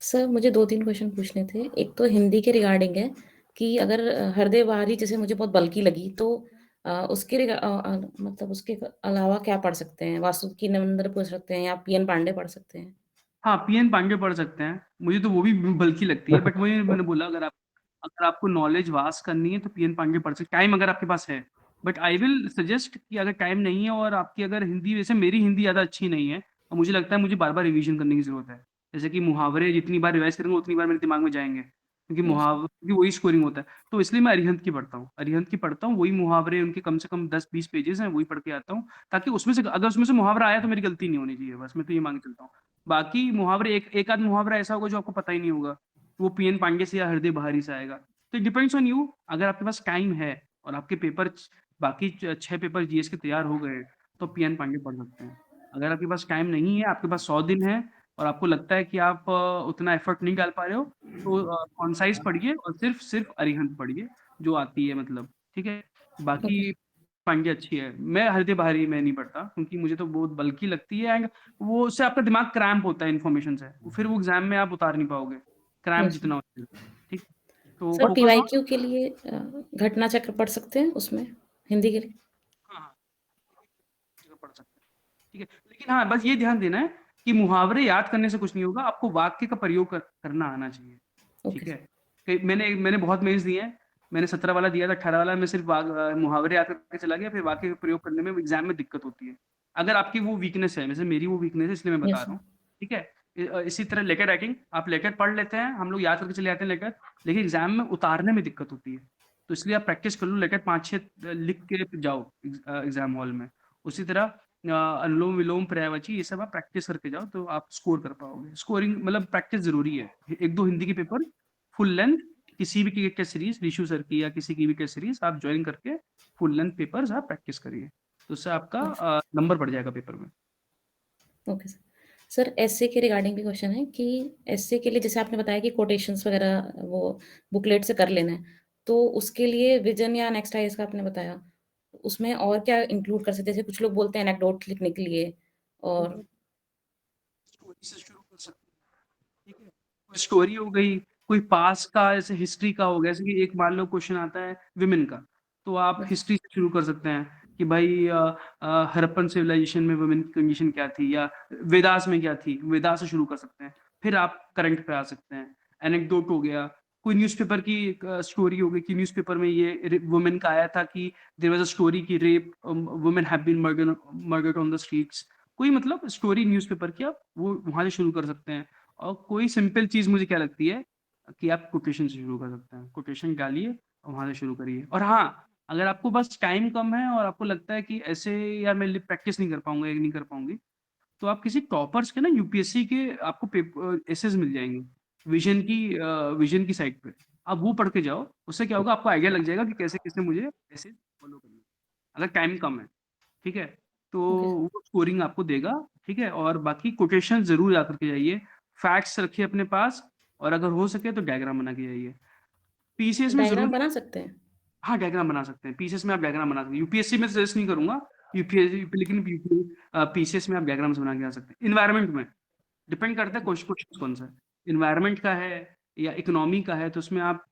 Speaker 4: Sir मुझे 2-3 क्वेश्चन पूछने थे। एक तो हिंदी के रिगार्डिंग है कि अगर हृदय बहारी जैसे मुझे बहुत बल्की लगी तो मतलब उसके अलावा क्या पढ़ सकते हैं? वासुकी नंदन पढ़ सकते हैं या पीएन पांडे पढ़ सकते हैं?
Speaker 1: हाँ, पीएन पांडे पढ़ सकते हैं। मुझे तो वो भी बल्कि लगती है, बट वही मैंने बोला, अगर आपको नॉलेज वास्ट करनी है तो पीएन पांडे पढ़ सकते, टाइम अगर आपके पास है। बट आई विल सजेस्ट कि अगर टाइम नहीं है और आपकी अगर हिंदी, वैसे मेरी हिंदी ज़्यादा अच्छी नहीं है और मुझे लगता है मुझे बार-बार रिवीजन करने की ज़रूरत है। जैसे कि मुहावरे जितनी बार रिवाइज़ करूँगा उतनी बार मेरे दिमाग में जाएँगे, क्योंकि
Speaker 4: यस सर।
Speaker 1: क्योंकि वही स्कोरिंग होता है। तो इसलिए मैं अरिहंत की पढ़ता हूँ। अरिहंत की पढ़ता हूँ, वही मुहावरे उनके कम से कम 10-20 पेजेज़ हैं, वही पढ़ के आता हूँ, ताकि उसमें से मुहावरा आया तो मेरी गलती नहीं होनी चाहिए, बस मैं तो ये मान के चलता हूँ। बाकी मुहावरे एक आध मुहावरा ऐसा होगा जो आपको पता ही नहीं होगा, वो पीएन पांडे से या हरदेव बहारी से आएगा। तो इट डिपेंड्स ऑन यू, अगर आपके पास टाइम है और आपके बाकी 6 पेपर जीएस के तैयार हो गए, तो पीएन पांडे पढ़ सकते हैं। अगर आपके पास टाइम नहीं है, आपके पास 100 दिन है और आपको लगता है कि आप उतना एफर्ट नहीं डाल पा रहे हो, तो कॉन्साइज़ पढ़िए और सिर्फ अरिहंत पढ़िए, जो आती है मतलब, ठीक है?
Speaker 4: ओके
Speaker 1: बाकी पांडे अच्छी है। मैं हरदेव बहारी में नहीं पढ़ता, क्योंकि मुझे तो बहुत बल्की लगती है एंड वो उससे आपका दिमाग क्रैम्प होता है इन्फॉर्मेशन से, फिर वो एग्ज़ाम में आप उतार नहीं पाओगे, क्रैम्प
Speaker 4: यस सर।
Speaker 1: जितना होता है, ठीक? तो
Speaker 4: सर
Speaker 1: फोकस ऑन
Speaker 4: पीवाईक्यू के लिए घटना चक्र पढ़ सकते हैं उसमें हिंदी के लिए?
Speaker 1: हाँ, हाँ, पढ़ सकते हैं, ठीक है? लेकिन हाँ, बस ये ध्यान देना है कि मुहावरे याद करने से कुछ नहीं होगा, आपको वाक्य का प्रयोग करना आना चाहिए,
Speaker 4: ओके
Speaker 1: ठीक है?
Speaker 4: सर।
Speaker 1: मैंने बहुत मेंस दिए हैं, मैंने 17 वाला दिया था, 18 वाला में सिर्फ मुहावरे याद करके चला गया, फिर वाक्य का प्रयोग करने में एग्ज़ाम में दिक्कत होती है। अगर आपकी वो वीकनेस है, जैसे मेरी वो वीकनेस है, इसलिए मैं बता
Speaker 4: यस
Speaker 1: रहा
Speaker 4: सर।
Speaker 1: हूँ, ठीक है? इसी तरह लेटर राइटिंग, आप लेटर पढ़ लेते हैं, हम लोग याद करके चले जाते हैं लेटर, लेकिन एग्ज़ाम में उतारने में दिक्कत होती है। तो इसलिए आप प्रैक्टिस कर लो, लेटर 5-6 लिख के जाओ एग्ज़ाम हॉल में। उसी तरह अनुलोम-विलोम, पर्यायवाची, ये सब आप प्रैक्टिस करके जाओ, तो आप स्कोर कर पाओगे। स्कोरिंग मतलब प्रैक्टिस ज़रूरी है। 1-2 हिंदी के पेपर फुल लेंथ, किसी भी की टेस्ट सीरीज़, ऋषु सर की या किसी की भी टेस्ट सीरीज़ आप जॉइन करके फुल लेंथ पेपर्स आप प्रैक्टिस करिए। तो उससे आपका
Speaker 4: यस
Speaker 1: नंबर बढ़ जाएगा पेपर में।
Speaker 4: Okay sir. सर एस्से के रिगार्डिंग भी क्वेश्चन है कि एस्से के लिए जैसे आपने बताया कि कोटेशंस वगैरह वो बुकलेट से कर लेना है, तो उसके लिए विज़न या नेक्स्ट आईएएस का आपने बताया, उसमें और क्या इंक्लूड कर सकते हैं? जैसे कुछ लोग बोलते हैं एनेक्डोट लिखने के लिए और
Speaker 1: स्टोरी से शुरू कर सकते हैं, ठीक है? कोई स्टोरी हो गई, कोई पास्ट का जैसे हिस्ट्री का हो गया, जैसे कि एक मान लो क्वेश्चन आता है विमेन का, तो आप
Speaker 4: यस
Speaker 1: हिस्ट्री से शुरू कर सकते हैं कि भाई हड़प्पन सिविलाइजेशन में वुमेन की कंडीशन क्या थी, या वेदास में क्या थी, वेदास से शुरू कर सकते हैं। फिर आप करंट पे आ सकते हैं। एनेक्डोट हो गया, कोई न्यूज़पेपर की एक स्टोरी हो गई कि न्यूज़पेपर में ये वुमेन का आया था कि देयर वाज़ अ स्टोरी कि rape women have been murdered on the streets. कोई मतलब स्टोरी न्यूज़पेपर की आप वो वहाँ से शुरू कर सकते हैं। और कोई सिंपल चीज़ मुझे क्या लगती है कि आप कोटेशन से शुरू कर सकते हैं। कोटेशन डालिए और वहाँ से शुरू करिए। और हाँ, अगर आपको बस टाइम कम है और आपको लगता है कि ऐसे यार मैं प्रैक्टिस नहीं कर पाऊँगा या नहीं कर पाऊँगी, तो आप किसी टॉपर्स के ना यूपीएससी के आपको एसेस मिल जाएँगे। विज़न की साइट पे। आप वो पढ़ के जाओ, उससे क्या होगा आपको आइडिया लग जाएगा कि कैसे-कैसे मुझे एसेस फॉलो करना है, अगर टाइम कम है। ठीक है? तो
Speaker 4: ओके सर।
Speaker 1: वो स्कोरिंग आपको देगा, ठीक है? और बाकी कोटेशन ज़रूर याद करके जाइए, फैक्ट्स रखिए अपने पास और अगर हो सके तो डायग्राम बना के जाइए। पीसीएस में
Speaker 4: डायग्राम
Speaker 1: ज़रूर
Speaker 4: बना सकते हैं?
Speaker 1: हाँ, डायग्राम बना सकते हैं, पीसीएस में आप डायग्राम बना सकते हैं। यूपीएससी में सजेस्ट नहीं करूँगा, यूपीएससी लेकिन पीसीएस में आप डायग्राम्स बना के आ सकते हैं। एनवायरनमेंट में डिपेंड करता है क्वेश्चन कौन-सा है। एनवायरनमेंट का है या इकोनॉमी का है तो उसमें आप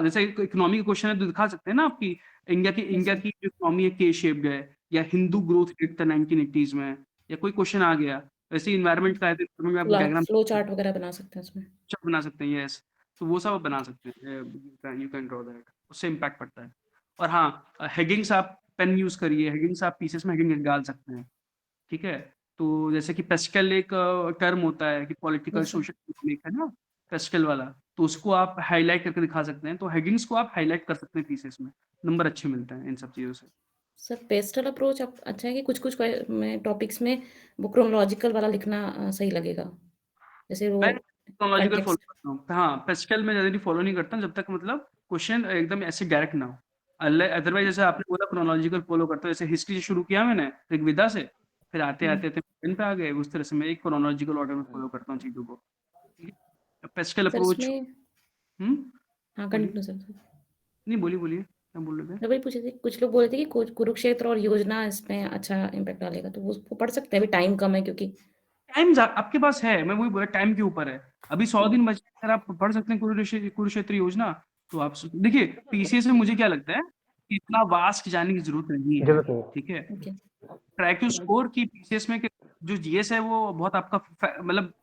Speaker 1: जैसे इकोनॉमी का क्वेश्चन है तो दिखा सकते हैं ना आपकी
Speaker 4: यस
Speaker 1: इंडिया
Speaker 4: सर।
Speaker 1: की जो इकोनॉमी है के शेप्ड है या हिंदू ग्रोथ रेट था 1980s में या कोई क्वेश्चन आ गया। वैसे ही एनवायरनमेंट का है तो एनवायरनमेंट में आप डायग्राम
Speaker 4: फ्लो चार्ट वगैरह बना सकते हैं उसमें?
Speaker 1: बना सकते हैं, यस। तो वो सब आप बना सकते हैं। यू कैन ड्रॉ दैट, उससे इम्पैक्ट पड़ता है। और हाँ, हेडिंग्स आप पेन यूज़ करिए, हेडिंग्स आप पीसेस में हेडिंग डाल सकते हैं। ठीक है? तो जैसे कि पेस्कल एक टर्म होता है कि political
Speaker 4: yes sir.
Speaker 1: Social economic है ना, पेस्कल वाला, तो उसको आप हाइलाइट करके दिखा सकते हैं। तो हेडिंग्स को आप हाइलाइट कर सकते हैं पीसेस में, नंबर अच्छे मिलते हैं इन सब चीज़ों से।
Speaker 4: सर पेस्टल अप्रोच अच्छा है कि कुछ-कुछ में टॉपिक्स में वो क्रोनोलॉजिकल वाला लिखना सही लगेगा? जैसे वो
Speaker 1: मैं क्रोनोलॉजिकल फॉलो
Speaker 4: कॉन्टेक्स्ट
Speaker 1: करता हूँ। हाँ, पेस्कल मैं जनरली फॉलो नहीं करता जब तक मतलब क्वेश्चन एकदम ऐसे डायरेक्ट ना हो। अदरवाइज़ जैसे आपने बोला क्रोनोलॉजिकल फॉलो करता हूँ, जैसे हिस्ट्री से शुरू किया मैंने ऋग्वेदा से, फिर आते-आते पे आ गए, उस तरह से मैं एक क्रोनोलॉजिकल ऑर्डर में फॉलो करता हूँ चीज़ों को। ठीक है? Pascal
Speaker 4: sir
Speaker 1: approach.
Speaker 4: इसमें
Speaker 1: हुँ,
Speaker 4: हाँ,
Speaker 1: बोलिए।
Speaker 4: Continue sir.
Speaker 1: नहीं, बोलिए, क्या बोल रहे थे?
Speaker 4: मैं वही पूछ रही थी, कुछ लोग बोल रहे थे कि कुरुक्षेत्र और योजना इसमें अच्छा इम्पैक्ट डालेगा, तो वो उसको पढ़ सकते हैं, अभी टाइम कम है क्योंकि
Speaker 1: टाइम ज़ा आपके पास है, मैं वही बोला टाइम के ऊपर है। अभी 100 दिन बचे हैं, अगर आप पढ़ सकते हैं कुरुक्षेत्र योजना, तो आप देखिए पीसीएस में मुझे क्या लगता है कि इतना वास्ट जाने की ज़रूरत नहीं है,
Speaker 2: जरूरत नहीं है।
Speaker 1: ठीक है?
Speaker 4: ओके,
Speaker 1: ट्राई टू स्कोर की पीसीएस में कि जो जीएस है वो बहुत आपका मतलब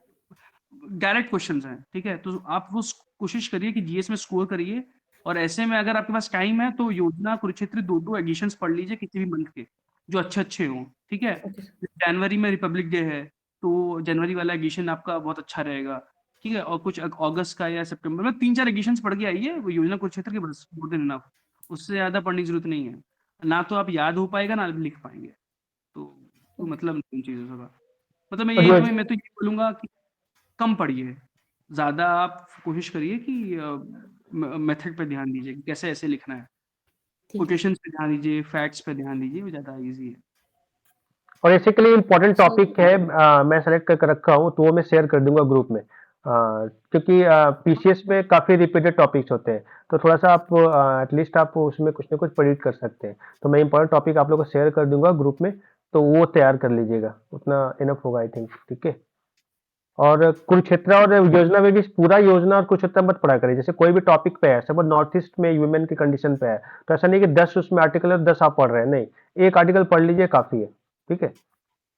Speaker 1: डायरेक्ट क्वेश्चंस हैं, ठीक है? तो आप वो कोशिश करिए कि जीएस में स्कोर करिए, और ऐसे में अगर आपके पास टाइम है तो योजना कुरुक्षेत्र 2-2 एडिशंस पढ़ लीजिए किसी भी मंथ के, जो अच्छे-अच्छे हों, ठीक है?
Speaker 4: ओके सर,
Speaker 1: जनवरी में रिपब्लिक डे है, तो जनवरी वाला एडिशन आपका बहुत अच्छा रहेगा, ठीक है? और कुछ अगस्त का या सितंबर में 3-4 एडिशंस पढ़ के आइए, वो योजना कुरुक्षेत्र के बस, मोर देन इनफ। उससे ज़्यादा पढ़ने की ज़रूरत नहीं है। ना तो आप याद हो पाएगा, ना आप लिख पाएँगे। तो
Speaker 4: ओके,
Speaker 1: मतलब नहीं इन चीज़ों का। मतलब
Speaker 2: और
Speaker 1: मैं तो ये बोलूँगा कि कम पढ़िए, ज़्यादा आप कोशिश करिए कि मेथड पे ध्यान दीजिए कि कैसे ऐसे लिखना है।
Speaker 4: ठीक है।
Speaker 1: कोटेशंस पे ध्यान दीजिए, फैक्ट्स पे ध्यान दीजिए, वो ज़्यादा ईज़ी है।
Speaker 2: और ऐसे के लिए इम्पोर्टेंट
Speaker 4: सर
Speaker 2: टॉपिक है, मैं सेलेक्ट करके रखा हूँ, तो वो मैं शेयर कर दूंगा ग्रुप में, क्योंकि पीसीएस में काफ़ी रिपीटेड टॉपिक्स होते हैं, तो थोड़ा सा आप एटलीस्ट आप उसमें कुछ ना कुछ प्रेडिक्ट कर सकते हैं। तो मैं इंपॉर्टेंट टॉपिक आप लोगों को शेयर कर दूंगा ग्रुप में, तो वो तैयार कर लीजिएगा, उतना इनफ होगा आई थिंक। ठीक है। और कुरुक्षेत्र और योजना में भी पूरा योजना और कुरुक्षेत्र मत पढ़ा करिए। जैसे कोई भी टॉपिक पे है, सब नॉर्थ ईस्ट में वुमेन की कंडीशन पे है, तो ऐसा नहीं कि 10 उसमें आर्टिकल है 10 आप पढ़ रहे हैं, नहीं, एक आर्टिकल पढ़ लीजिए काफी है। ठीक है।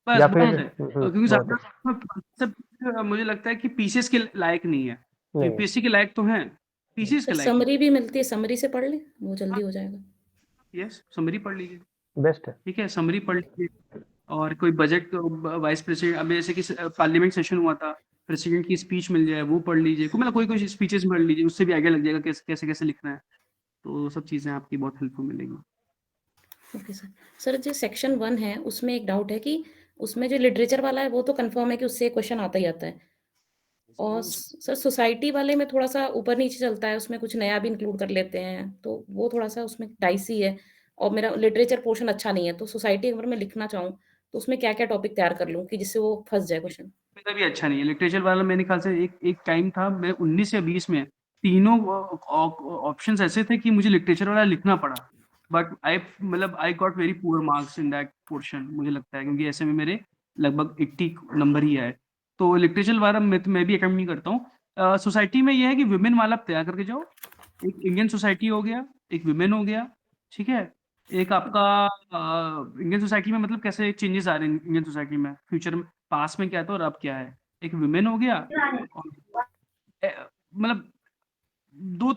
Speaker 1: बस
Speaker 2: या फिर
Speaker 1: बहुत है, क्योंकि
Speaker 2: बहुत है।
Speaker 1: ज़्यादा सब मुझे लगता है कि पीसीएस के लायक नहीं है।
Speaker 2: नहीं।
Speaker 1: यूपीएससी के लायक तो हैं, पीसीएस
Speaker 4: सर
Speaker 1: के लायक नहीं।
Speaker 4: समरी भी मिलती है, समरी से पढ़ लें, वो जल्दी
Speaker 1: हाँ,
Speaker 4: हो जाएगा।
Speaker 1: यस, समरी पढ़ लीजिए,
Speaker 2: बेस्ट है।
Speaker 1: ठीक है? समरी पढ़ लीजिए, और कोई बजट वाइस प्रेसिडेंट, अभी जैसे कि पार्लियामेंट सेशन हुआ था, प्रेसिडेंट की स्पीच मिल जाए वो पढ़ लीजिए, मतलब कोई स्पीचेस पढ़ लीजिए, उससे भी आइडिया लग जाएगा कैसे कैसे लिखना है। तो सब चीज़ें आपकी बहुत हेल्पफुल मिलेगी।
Speaker 4: Okay sir. सर जो सेक्शन 1 है, उसमें एक डाउट है कि उसमें जो लिटरेचर वाला है, वो तो कन्फर्म है कि उससे क्वेश्चन आता ही आता है। और
Speaker 1: उस
Speaker 4: सर सोसाइटी वाले में थोड़ा-सा ऊपर-नीचे चलता है, उसमें कुछ नया भी इंक्लूड कर लेते हैं, तो वो थोड़ा-सा उसमें डाइसी है, और मेरा लिटरेचर पोर्शन अच्छा नहीं है, तो सोसाइटी अगर मैं लिखना चाहूँ, तो उसमें क्या-क्या टॉपिक तैयार कर लूँ कि जिससे वो फँस जाए क्वेश्चन?
Speaker 1: मेरा भी अच्छा नहीं है लिटरेचर वाला। मेरे ख्याल से एक एक टाइम था, मैं 19 या 20 में तीनों ऑप्शंस ऐसे थे कि मुझे लिटरेचर वाला लिखना पड़ा, but I got very poor marks in that portion, मुझे लगता है, क्योंकि ऐसे में मेरे लगभग 80 नंबर ही आए। तो लिटरेचर वाला मैं भी अटेम्प्ट नहीं करता हूँ। सोसाइटी में ये है कि वुमेन वाला आप तैयार करके जाओ, एक इंडियन सोसाइटी हो गया, एक वुमेन हो गया, ठीक है? एक आपका इंडियन सोसाइटी में मतलब कैसे चेंजेस आ रहे हैं इंडियन सोसाइटी में, फ्यूचर में, पास्ट में क्या था और अब क्या है। एक वुमेन हो गया, और मतलब 2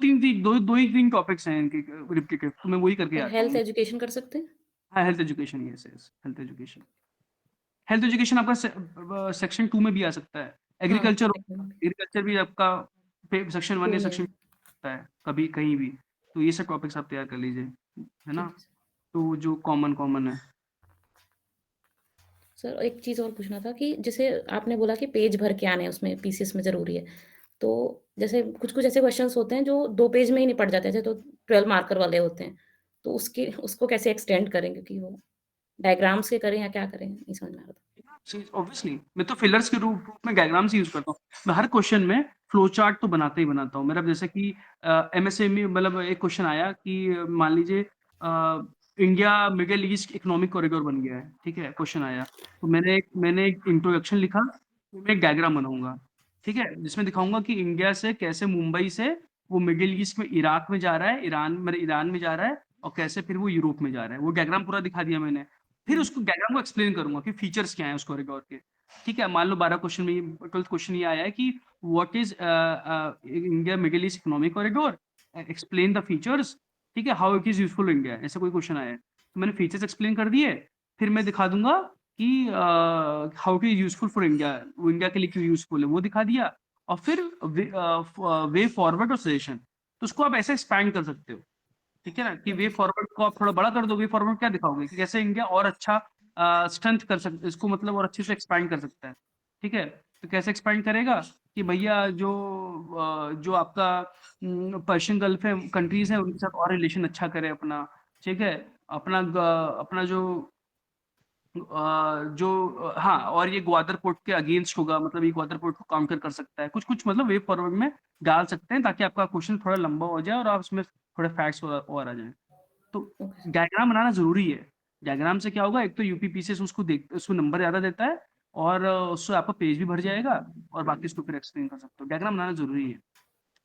Speaker 1: ही 3 टॉपिक्स हैं इनके रिपीटेड, तो मैं वही करके
Speaker 4: सर
Speaker 1: आता
Speaker 4: हेल्थ
Speaker 1: हूँ।
Speaker 4: एजुकेशन कर सकते हैं?
Speaker 1: हाँ, health education, yes yes, health education आपका सेक्शन 2 में भी आ सकता है।
Speaker 4: हाँ,
Speaker 1: एग्रीकल्चर
Speaker 4: सेकंड
Speaker 1: एग्रीकल्चर भी आपका सेक्शन 1
Speaker 4: 2
Speaker 1: या
Speaker 4: में
Speaker 1: सेक्शन
Speaker 4: है।
Speaker 1: होता है कभी कहीं भी। तो ये सब टॉपिक्स आप तैयार कर लीजिए, है ना?
Speaker 4: ठीक है सर।
Speaker 1: तो जो कॉमन है।
Speaker 4: सर एक चीज़ और पूछना था कि जैसे आपने बोला कि पेज भर के आने हैं उसमें पीसीएस में ज़रूरी है। तो जैसे कुछ-कुछ ऐसे क्वेश्चन्स होते हैं जो 2 पेज में ही निपट जाते हैं, जैसे तो 12 मार्कर वाले होते हैं। तो उसको कैसे एक्सटेंड करें, क्योंकि वो डायग्राम्स के करें या क्या करें? नहीं समझ में आ रहा था।
Speaker 1: ऑब्वियसली मैं तो फिलर्स के रूप रूप में डायग्राम्स यूज करता हूँ। मैं हर क्वेश्चन में फ्लो चार्ट तो बनाते ही बनाता हूँ। मेरा जैसे कि एमएसएमई, मतलब एक क्वेश्चन आया कि मान लीजिए India middle east economic corridor बन गया है, ठीक है? क्वेश्चन आया, तो मैंने एक इंट्रोडक्शन लिखा, तो मैं एक डायग्राम बनाऊंगा, ठीक है? जिसमें दिखाऊंगा कि इंडिया से कैसे, मुंबई से वो मिडिल ईस्ट में इराक में जा रहा है, ईरान में जा रहा है, और कैसे फिर वो यूरोप में जा रहा है। वो डायग्राम पूरा दिखा दिया मैंने। फिर
Speaker 4: हुँ,
Speaker 1: उसको डायग्राम को एक्सप्लेन करूंगा कि फीचर्स क्या हैं उस कॉरिडोर के, ठीक है? मान लो 12 क्वेश्चन में 12th क्वेश्चन ये आया है कि what is India middle east economic corridor, explain the features, ठीक है? How it is useful India, ऐसा कोई क्वेश्चन आया है, तो मैंने फीचर्स एक्सप्लेन कर दिए। फिर मैं दिखा दूंगा कि how it is useful for India, वो इंडिया के लिए क्यों यूजफुल है वो दिखा दिया। और फिर वे फॉरवर्ड और सजेशन, तो उसको आप ऐसे एक्सपैंड कर सकते हो, ठीक है ना, कि वे फॉरवर्ड को आप थोड़ा बड़ा कर दो। वे फॉरवर्ड क्या दिखाओगे कि कैसे इंडिया और अच्छा स्ट्रेंथ कर सकते, इसको मतलब और अच्छे से एक्सपैंड कर सकता है। ठीक है, तो कैसे एक्सपैंड करेगा कि भैया जो आपका पर्शियन गल्फ है, कंट्रीज है, उनके साथ और रिलेशन अच्छा करे अपना। ठीक है, अपना हाँ, और ये ग्वादर पोर्ट के अगेंस्ट होगा, मतलब ये ग्वादर पोर्ट को काउंटर कर सकता है, कुछ कुछ मतलब वे फॉरवर्ड में डाल सकते हैं, ताकि आपका क्वेश्चन थोड़ा लंबा हो जाए और आप उसमें थोड़े फैक्ट्स और आ जाए। तो
Speaker 4: ओके सर।
Speaker 1: डायग्राम बनाना जरूरी है। डायग्राम से क्या होगा, एक तो यूपीपीसीएस उसको नंबर ज्यादा देता है, और उससे आपका पेज भी भर जाएगा, और बाकी उसको फिर एक्सप्लेन कर सकते हो। डायग्राम बनाना जरूरी
Speaker 4: सर
Speaker 1: है,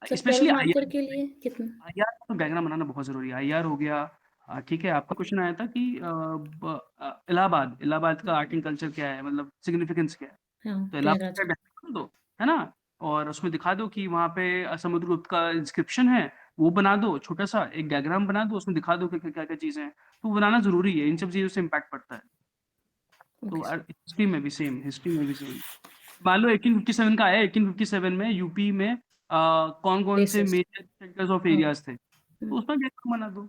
Speaker 4: 12
Speaker 1: स्पेशली
Speaker 4: मार्कर के लिए कितना?
Speaker 1: आईआर। तो डायग्राम बनाना बहुत जरूरी है। आईआर हो गया। ठीक है, आपका क्वेश्चन आया था कि इलाहाबाद इलाहाबाद का आर्ट एंड कल्चर क्या है, मतलब सिग्निफिकेंस क्या है।
Speaker 4: हाँ,
Speaker 1: तो इलाहाबाद
Speaker 4: प्रयागराज
Speaker 1: का
Speaker 4: का।
Speaker 1: डायग्राम दो, है ना, और उसमें दिखा दो कि वहाँ पे समुद्रगुप्त का इंस्क्रिप्शन है, वो बना दो, छोटा सा एक डायग्राम बना दो, उसमें दिखा दो कि क्या क्या चीजें हैं। तो वो बनाना जरूरी है, इन सब चीजों से इम्पैक्ट पड़ता है। तो
Speaker 4: ओके सर।
Speaker 1: हिस्ट्री में भी सेम, हिस्ट्री में भी सेम। मान लो 1857 का आया, 1857 में यूपी में कौन कौन से
Speaker 4: प्लेसेस।
Speaker 1: मेजर सेंटर्स ऑफ
Speaker 4: हाँ।
Speaker 1: एरियाज थे, तो उसमें डायग्राम बना दो।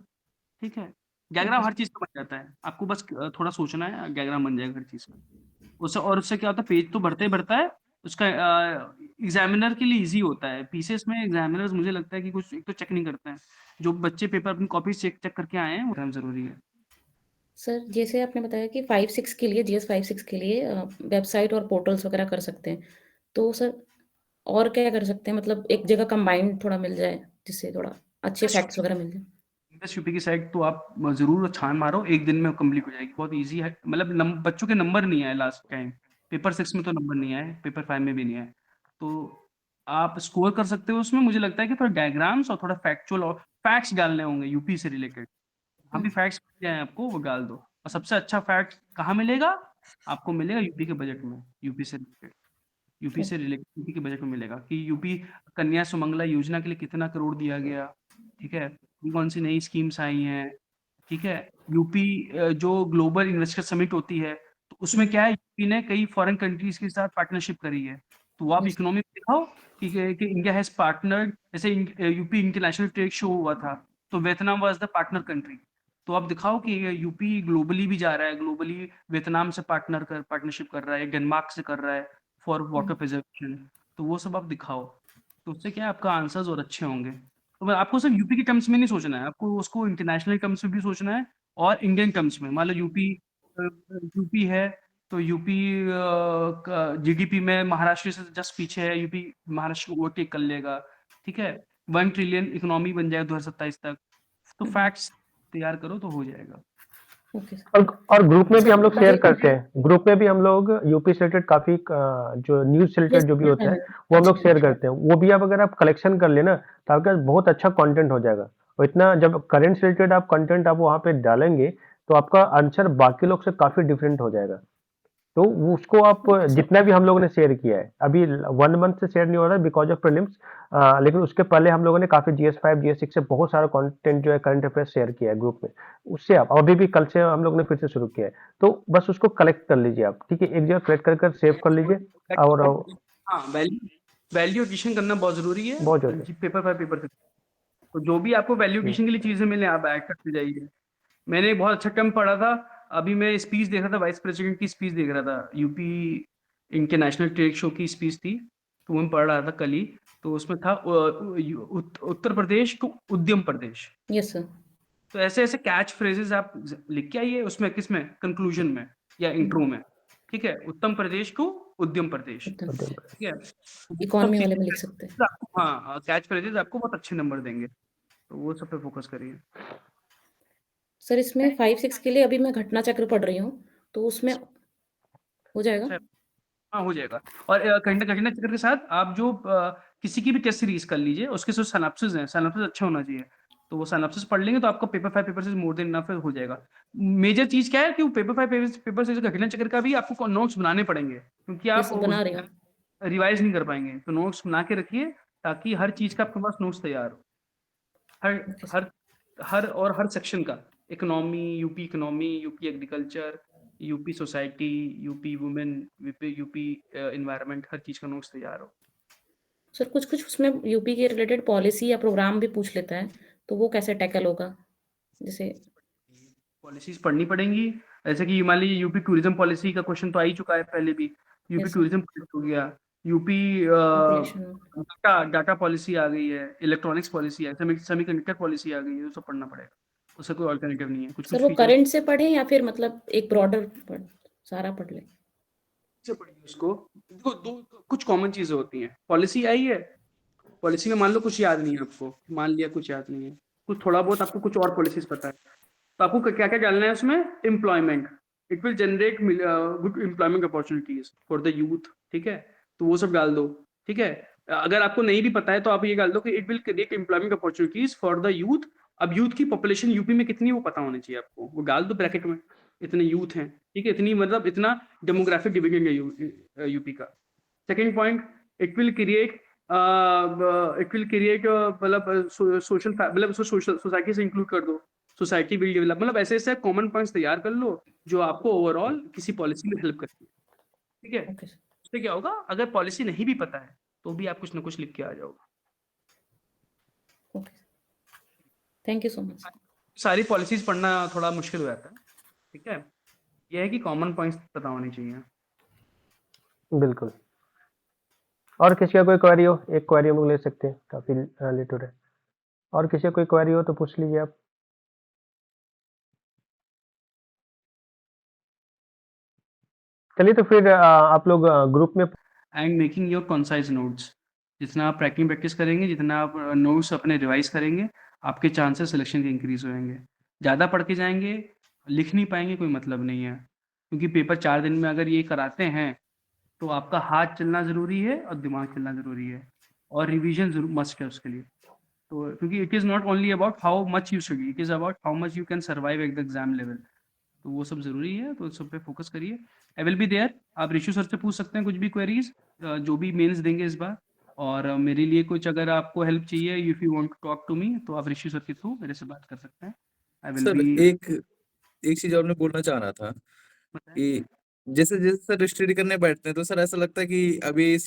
Speaker 1: ठीक है,
Speaker 4: ओके
Speaker 1: डायग्राम हर
Speaker 4: सर।
Speaker 1: चीज का बन जाता है, आपको बस थोड़ा सोचना है, डायग्राम बन जाएगा हर चीज का। उससे और उससे क्या होता है, पेज तो बढ़ता ही बढ़ता है। उसका एग्जामिनर के लिए इजी होता है। पीसीएस में एग्जामिनर्स मुझे लगता है कि कुछ एक तो चेक नहीं करते हैं, जो बच्चे पेपर अपनी कॉपी चेक चेक करके आए हैं, वो एग्जाम जरूरी है।
Speaker 4: सर जैसे आपने बताया कि 5-6 के लिए, जीएस 5-6 के लिए वेबसाइट और पोर्टल्स वगैरह कर सकते हैं। तो सर और क्या कर सकते हैं? मतलब एक जगह कंबाइंड थोड़ा मिल जाए, जिससे थोड़ा अच्छे
Speaker 1: बस
Speaker 4: फैक्ट्स वगैरह मिल जाए।
Speaker 1: बस यूपी की साइड तो आप जरूर छान मारो, एक दिन में कंप्लीट हो जाएगी, बहुत इजी है। मतलब बच्चों के नंबर नहीं आए लास्ट टाइम, पेपर 6 में तो नंबर नहीं आए, पेपर 5 में भी नहीं आए। तो आप स्कोर कर सकते हो उसमें। मुझे लगता है कि थोड़ा डायग्राम्स और थोड़ा फैक्चुअल और फैक्ट्स डालने होंगे यूपी से रिलेटेड। हाँ, भी
Speaker 4: हुँ,
Speaker 1: फैक्ट्स मिल जाए आपको, वो डाल दो। और सबसे अच्छा फैक्ट कहाँ मिलेगा, आपको मिलेगा यूपी के बजट में, यूपी से रिलेटेड। यूपी से
Speaker 4: ओके।
Speaker 1: रिलेटेड यूपी के बजट में मिलेगा कि यूपी कन्या सुमंगला योजना के लिए कितना करोड़ दिया गया। ठीक है, कौन कौन सी नई स्कीम्स आई हैं। ठीक है, यूपी जो ग्लोबल इन्वेस्टर समिट होती है, तो उसमें
Speaker 4: हुँ,
Speaker 1: क्या है, यूपी ने कई फॉरेन कंट्रीज के साथ पार्टनरशिप करी है। तो वो आप
Speaker 4: यस।
Speaker 1: इकोनॉमी में दिखाओ कि इंडिया हैज पार्टनर्ड। जैसे यूपी इंटरनेशनल ट्रेड शो हुआ था, तो Vietnam was the partner country. तो आप दिखाओ कि यूपी ग्लोबली भी जा रहा है, ग्लोबली वियतनाम से पार्टनरशिप कर रहा है, डेनमार्क से कर रहा है फॉर
Speaker 4: हुँ,
Speaker 1: वाटर प्रिजर्वेशन। तो वो सब आप दिखाओ, तो उससे क्या है, आपका आंसर्स और अच्छे होंगे। तो आपको सिर्फ यूपी के टर्म्स में नहीं सोचना है, आपको उसको इंटरनेशनल टर्म्स में भी सोचना है, और इंडियन टर्म्स में। मान लो यूपी यूपी है, तो यूपी का जीडीपी में महाराष्ट्र से जस्ट पीछे है, यूपी महाराष्ट्र को ओवरटेक कर लेगा। ठीक है, 1 ट्रिलियन इकोनॉमी बन जाएगा 2027 तक। तो
Speaker 4: हुँ,
Speaker 1: फैक्ट्स तैयार करो तो हो जाएगा।
Speaker 4: Okay sir.
Speaker 2: और ग्रुप में भी
Speaker 4: सर
Speaker 2: हम लोग शेयर
Speaker 4: बजट
Speaker 2: करते हैं। ग्रुप में भी हम लोग यूपी से रिलेटेड काफ़ी जो न्यूज़ से
Speaker 4: यस,
Speaker 2: रिलेटेड जो भी
Speaker 4: पता
Speaker 2: होता
Speaker 4: है
Speaker 2: है,
Speaker 4: मुझे।
Speaker 2: वो हम लोग
Speaker 4: अच्छा,
Speaker 2: शेयर करते हैं। वो भी आप अगर आप कलेक्शन कर लेना, तो आपका बहुत अच्छा कंटेंट हो जाएगा। और इतना जब करंट से रिलेटेड आप कंटेंट आप वहाँ पे डालेंगे, तो आपका आंसर बाकी लोग से काफ़ी डिफरेंट हो जाएगा। तो वो उसको आप
Speaker 4: ओके सर।
Speaker 2: जितना भी हम लोगों ने शेयर किया है, अभी 1 मंथ से शेयर नहीं हो रहा है बिकॉज़ ऑफ प्रीलिम्स। लेकिन उसके पहले हम लोगों ने काफ़ी जीएस 5 जीएस 6 से बहुत सारा कंटेंट जो है करंट अफेयर्स शेयर किया है ग्रुप में। उससे आप अभी भी कल से हम लोग ने फिर से शुरू किया है। तो बस उसको कलेक्ट कर लीजिए आप, ठीक है? एक जगह कलेक्ट कर सेव कर लीजिए। और
Speaker 1: हाँ, वैल्यू वैल्यू एडिशन करना बहुत जरूरी है।
Speaker 2: बहुत ज़रूरी है।
Speaker 1: पेपर 5 पेपर 6, तो जो भी आपको वैल्यू
Speaker 2: जी।
Speaker 1: एडिशन के लिए चीजें मिले, आप ऐड करते जाइए। मैंने एक बहुत अच्छा टर्म पढ़ा था, अभी मैं स्पीच देख रहा था, वाइस प्रेसिडेंट की स्पीच देख रहा था, यूपी इंटरनेशनल ट्रेड शो की स्पीच थी, तो वो मैं पढ़ रहा था कल ही। तो उसमें था उत्तर प्रदेश को उद्यम प्रदेश।
Speaker 4: Yes sir.
Speaker 1: तो ऐसे ऐसे कैच फ्रेजेस आप लिख के आइए, उसमें किसमें, कंक्लूजन में या
Speaker 4: हुँ,
Speaker 1: इंट्रो में। ठीक है, उत्तम प्रदेश को उद्यम प्रदेश।
Speaker 4: उत्तम
Speaker 2: उद्यम
Speaker 1: ठीक है, तो वो सब
Speaker 4: इकोनॉमी वाले में लिख सकते हैं।
Speaker 1: चीजें आपको, हाँ, कैच फ्रेजेस आपको बहुत अच्छे नंबर देंगे, तो वो सब पे फोकस करिए।
Speaker 4: सर इसमें 5-6 के लिए अभी मैं घटना चक्र पढ़ रही हूँ, तो उसमें हो जाएगा?
Speaker 1: अच्छा, हाँ, हो जाएगा। और कंटेंट चक्र के साथ आप जो किसी की भी टेस्ट सीरीज कर लीजिए, उसके जो सिनॉप्सिस हैं, सिनॉप्सिस अच्छा होना चाहिए। तो वो सिनॉप्सिस पढ़ लेंगे तो आपका पेपर 5 पेपर 6 मोर देन इनफ हो जाएगा। मेजर चीज क्या है कि वो पेपर 5 पेपर 6 घटना चक्र का भी आपको नोट्स बनाने पड़ेंगे, क्योंकि आप
Speaker 4: यस बना रही हूँ।
Speaker 1: रिवाइज नहीं कर पाएंगे। तो नोट्स बना के रखिए, ताकि हर चीज का आपके पास नोट्स तैयार हो। हर
Speaker 4: ओके सर।
Speaker 1: हर हर सेक्शन का, economy, UP agriculture, UP society, UP women, UP environment, हर चीज का नोट्स तैयार हो।
Speaker 4: सर कुछ-कुछ उसमें यूपी के रिलेटेड पॉलिसी या प्रोग्राम भी पूछ लेता है, तो वो कैसे टैकल होगा? जैसे
Speaker 1: पॉलिसीज पढ़नी पड़ेंगी, जैसे कि मान लीजिए यूपी टूरिज्म पॉलिसी का क्वेश्चन तो आ ही चुका है पहले भी, यूपी
Speaker 4: यस सर,
Speaker 1: टूरिज्म हो गया, यूपी
Speaker 4: पॉपुलेशन
Speaker 1: डाटा पॉलिसी आ गई है, इलेक्ट्रॉनिक्स पॉलिसी है, सेमीकंडक्टर पॉलिसी आ गई है, वो सब पढ़ना पड़ेगा, उसका कोई ऑल्टरनेटिव नहीं है, कुछ
Speaker 4: सर
Speaker 1: कुछ
Speaker 4: वो
Speaker 1: फीचर
Speaker 4: करंट से पढ़ें या फिर मतलब एक ब्रॉडर सारा पढ़ लें?
Speaker 1: से पढ़िए उसको। देखो दो कुछ कॉमन चीजें होती हैं, पॉलिसी आई है, पॉलिसी में मान लो कुछ याद नहीं है आपको, मान लिया कुछ याद नहीं है, कुछ थोड़ा बहुत आपको कुछ और पॉलिसीज पता है, तो आपको क्या क्या डालना है उसमें, employment, it will generate good employment opportunities for the youth, ठीक है, तो वो सब डाल दो, ठीक है। अगर आपको नहीं भी पता है तो आप ये डाल दो कि it will create employment opportunities for the youth. अब यूथ की पॉपुलेशन यूपी में कितनी है वो पता होना चाहिए आपको, वो डाल दो ब्रैकेट में, इतने यूथ हैं, ठीक है, इतनी मतलब इतना डेमोग्राफिक डिविजन है यूपी का। Second point, it will create मतलब सोशल मतलब सोशल सोसाइटी से इंक्लूड कर दो, सोसाइटी विल डेवलप, मतलब ऐसे ऐसे कॉमन पॉइंट्स तैयार कर लो जो आपको ओवरऑल किसी पॉलिसी में हेल्प करती है, ठीक है।
Speaker 4: ओके सर,
Speaker 1: उससे क्या होगा, अगर पॉलिसी नहीं भी पता है तो भी आप कुछ ना कुछ लिख के आ जाओगे।
Speaker 4: Okay, thank you so much.
Speaker 1: सारी पॉलिसीज पढ़ना थोड़ा मुश्किल हो जाता है, ठीक है, यह है कि कॉमन पॉइंट्स पता होने चाहिए।
Speaker 2: बिल्कुल। और किसी का कोई क्वेरी हो, एक क्वेरी हम लोग ले सकते हैं, काफ़ी रिलेटेड है। और किसी का कोई क्वेरी हो तो पूछ लीजिए आप। चलिए तो फिर आप लोग ग्रुप में
Speaker 1: and making your concise notes, जितना आप राइटिंग प्रैक्टिस करेंगे, जितना आप नोट्स अपने रिवाइज करेंगे, आपके चांसेस सिलेक्शन के इंक्रीज होंगे। ज़्यादा पढ़ के जाएंगे, लिख नहीं पाएंगे, कोई मतलब नहीं है, क्योंकि पेपर 4 दिन में अगर ये कराते हैं तो आपका हाथ चलना ज़रूरी है और दिमाग चलना ज़रूरी है, और रिवीजन जरूर मस्ट है उसके लिए। तो क्योंकि it is not only about how much you study, it is about how much you can survive at the exam level, तो वो सब ज़रूरी है, तो उस सब पे फोकस करिए। आई विल बी देयर, आप ऋषु सर से पूछ सकते हैं कुछ भी क्वेरीज, जो भी मेंस देंगे इस बार, और मेरे लिए कुछ अगर आपको हेल्प चाहिए, if you want to talk to me, तो आप ऋषु सर के थ्रू मेरे से बात कर सकते हैं। आई विल
Speaker 3: सर
Speaker 1: बी
Speaker 3: एक एक चीज और मैं बोलना चाह रहा था कि जैसे जैसे सर स्टडी करने बैठते हैं तो सर ऐसा लगता है कि अभी